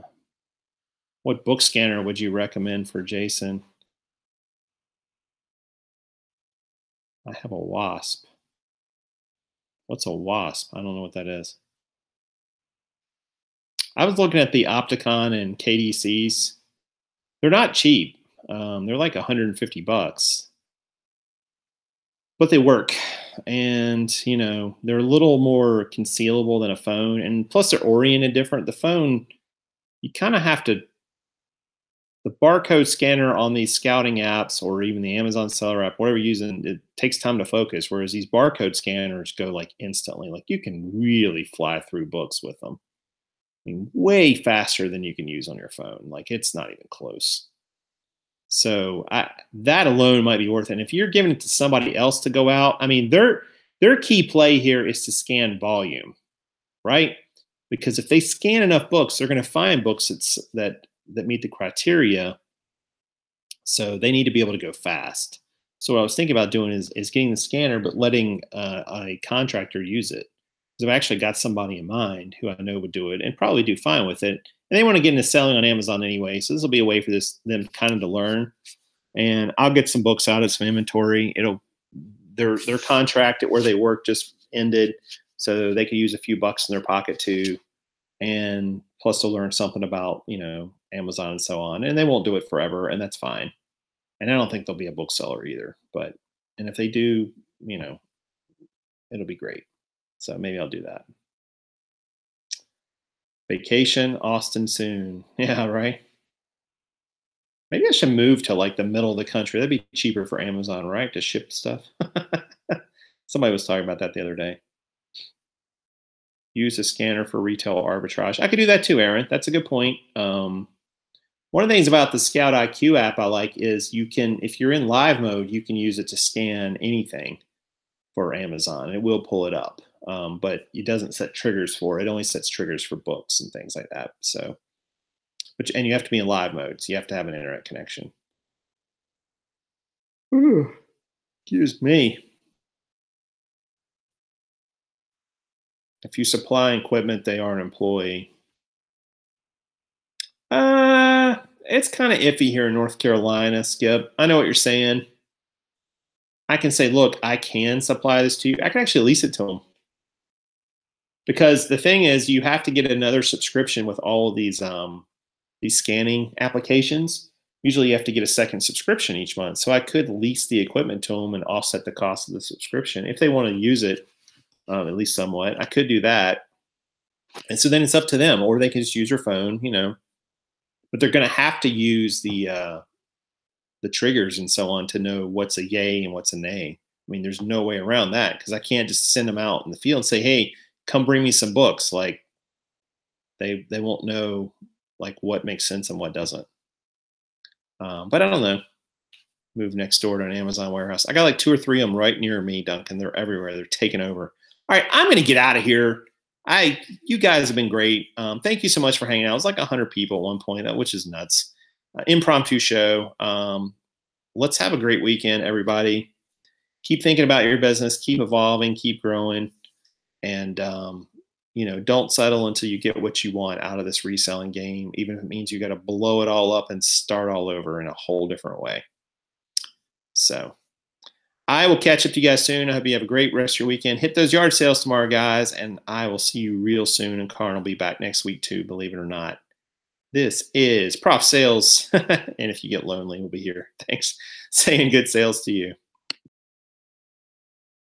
[SPEAKER 1] what book scanner would you recommend for Jason? I have a Wasp. What's a Wasp? I don't know what that is. I was looking at the Opticon and KDCs. They're not cheap. They're like 150 bucks, but they work. And they're a little more concealable than a phone, and plus they're oriented different. The phone, you kind of have to, the barcode scanner on these scouting apps or even the Amazon seller app, whatever you're using, it takes time to focus. Whereas these barcode scanners go like instantly. Like you can really fly through books with them. I mean, way faster than you can use on your phone. Like it's not even close. So that alone might be worth it. And if you're giving it to somebody else to go out, I mean, their key play here is to scan volume, right? Because if they scan enough books, they're going to find books that meet the criteria. So they need to be able to go fast. So what I was thinking about doing is getting the scanner, but letting a contractor use it. Because I've actually got somebody in mind who I know would do it and probably do fine with it. And they want to get into selling on Amazon anyway, so this will be a way for them kind of to learn. And I'll get some books out of some inventory. Their contract at where they work just ended, so they could use a few bucks in their pocket too. And plus, they'll learn something about Amazon and so on. And they won't do it forever, and that's fine. And I don't think they'll be a bookseller either. And if they do, it'll be great. So maybe I'll do that. Vacation, Austin soon. Yeah, right. Maybe I should move to like the middle of the country. That'd be cheaper for Amazon, right? To ship stuff. Somebody was talking about that the other day. Use a scanner for retail arbitrage. I could do that too, Aaron. That's a good point. One of the things about the Scout IQ app I like is if you're in live mode, you can use it to scan anything for Amazon. It will pull it up, but it doesn't set triggers for it. It only sets triggers for books and things like that. So, and you have to be in live mode, so you have to have an internet connection. Ooh, excuse me. If you supply equipment, they are an employee. it's kind of iffy here in North Carolina, Skip. I know what you're saying. I can say, look, I can supply this to you. I can actually lease it to them. Because the thing is, you have to get another subscription with all of these scanning applications. Usually you have to get a second subscription each month. So I could lease the equipment to them and offset the cost of the subscription. If they want to use it, at least somewhat, I could do that. And so then it's up to them, or they can just use their phone, but they're going to have to use the triggers and so on to know what's a yay and what's a nay. I mean, there's no way around that because I can't just send them out in the field and say, hey, come bring me some books. Like they won't know like what makes sense and what doesn't. But I don't know. Move next door to an Amazon warehouse. I got like 2 or 3 of them right near me, Duncan. They're everywhere. They're taking over. All right, I'm going to get out of here. You guys have been great. Thank you so much for hanging out. It was like 100 people at one point, which is nuts. Impromptu show. Let's have a great weekend, everybody. Keep thinking about your business. Keep evolving. Keep growing. And, don't settle until you get what you want out of this reselling game, even if it means you got to blow it all up and start all over in a whole different way. So I will catch up to you guys soon. I hope you have a great rest of your weekend. Hit those yard sales tomorrow, guys, and I will see you real soon. And Kaaren will be back next week too, believe it or not. This is Prof Sales. And if you get lonely, we'll be here. Thanks. Saying good sales to you.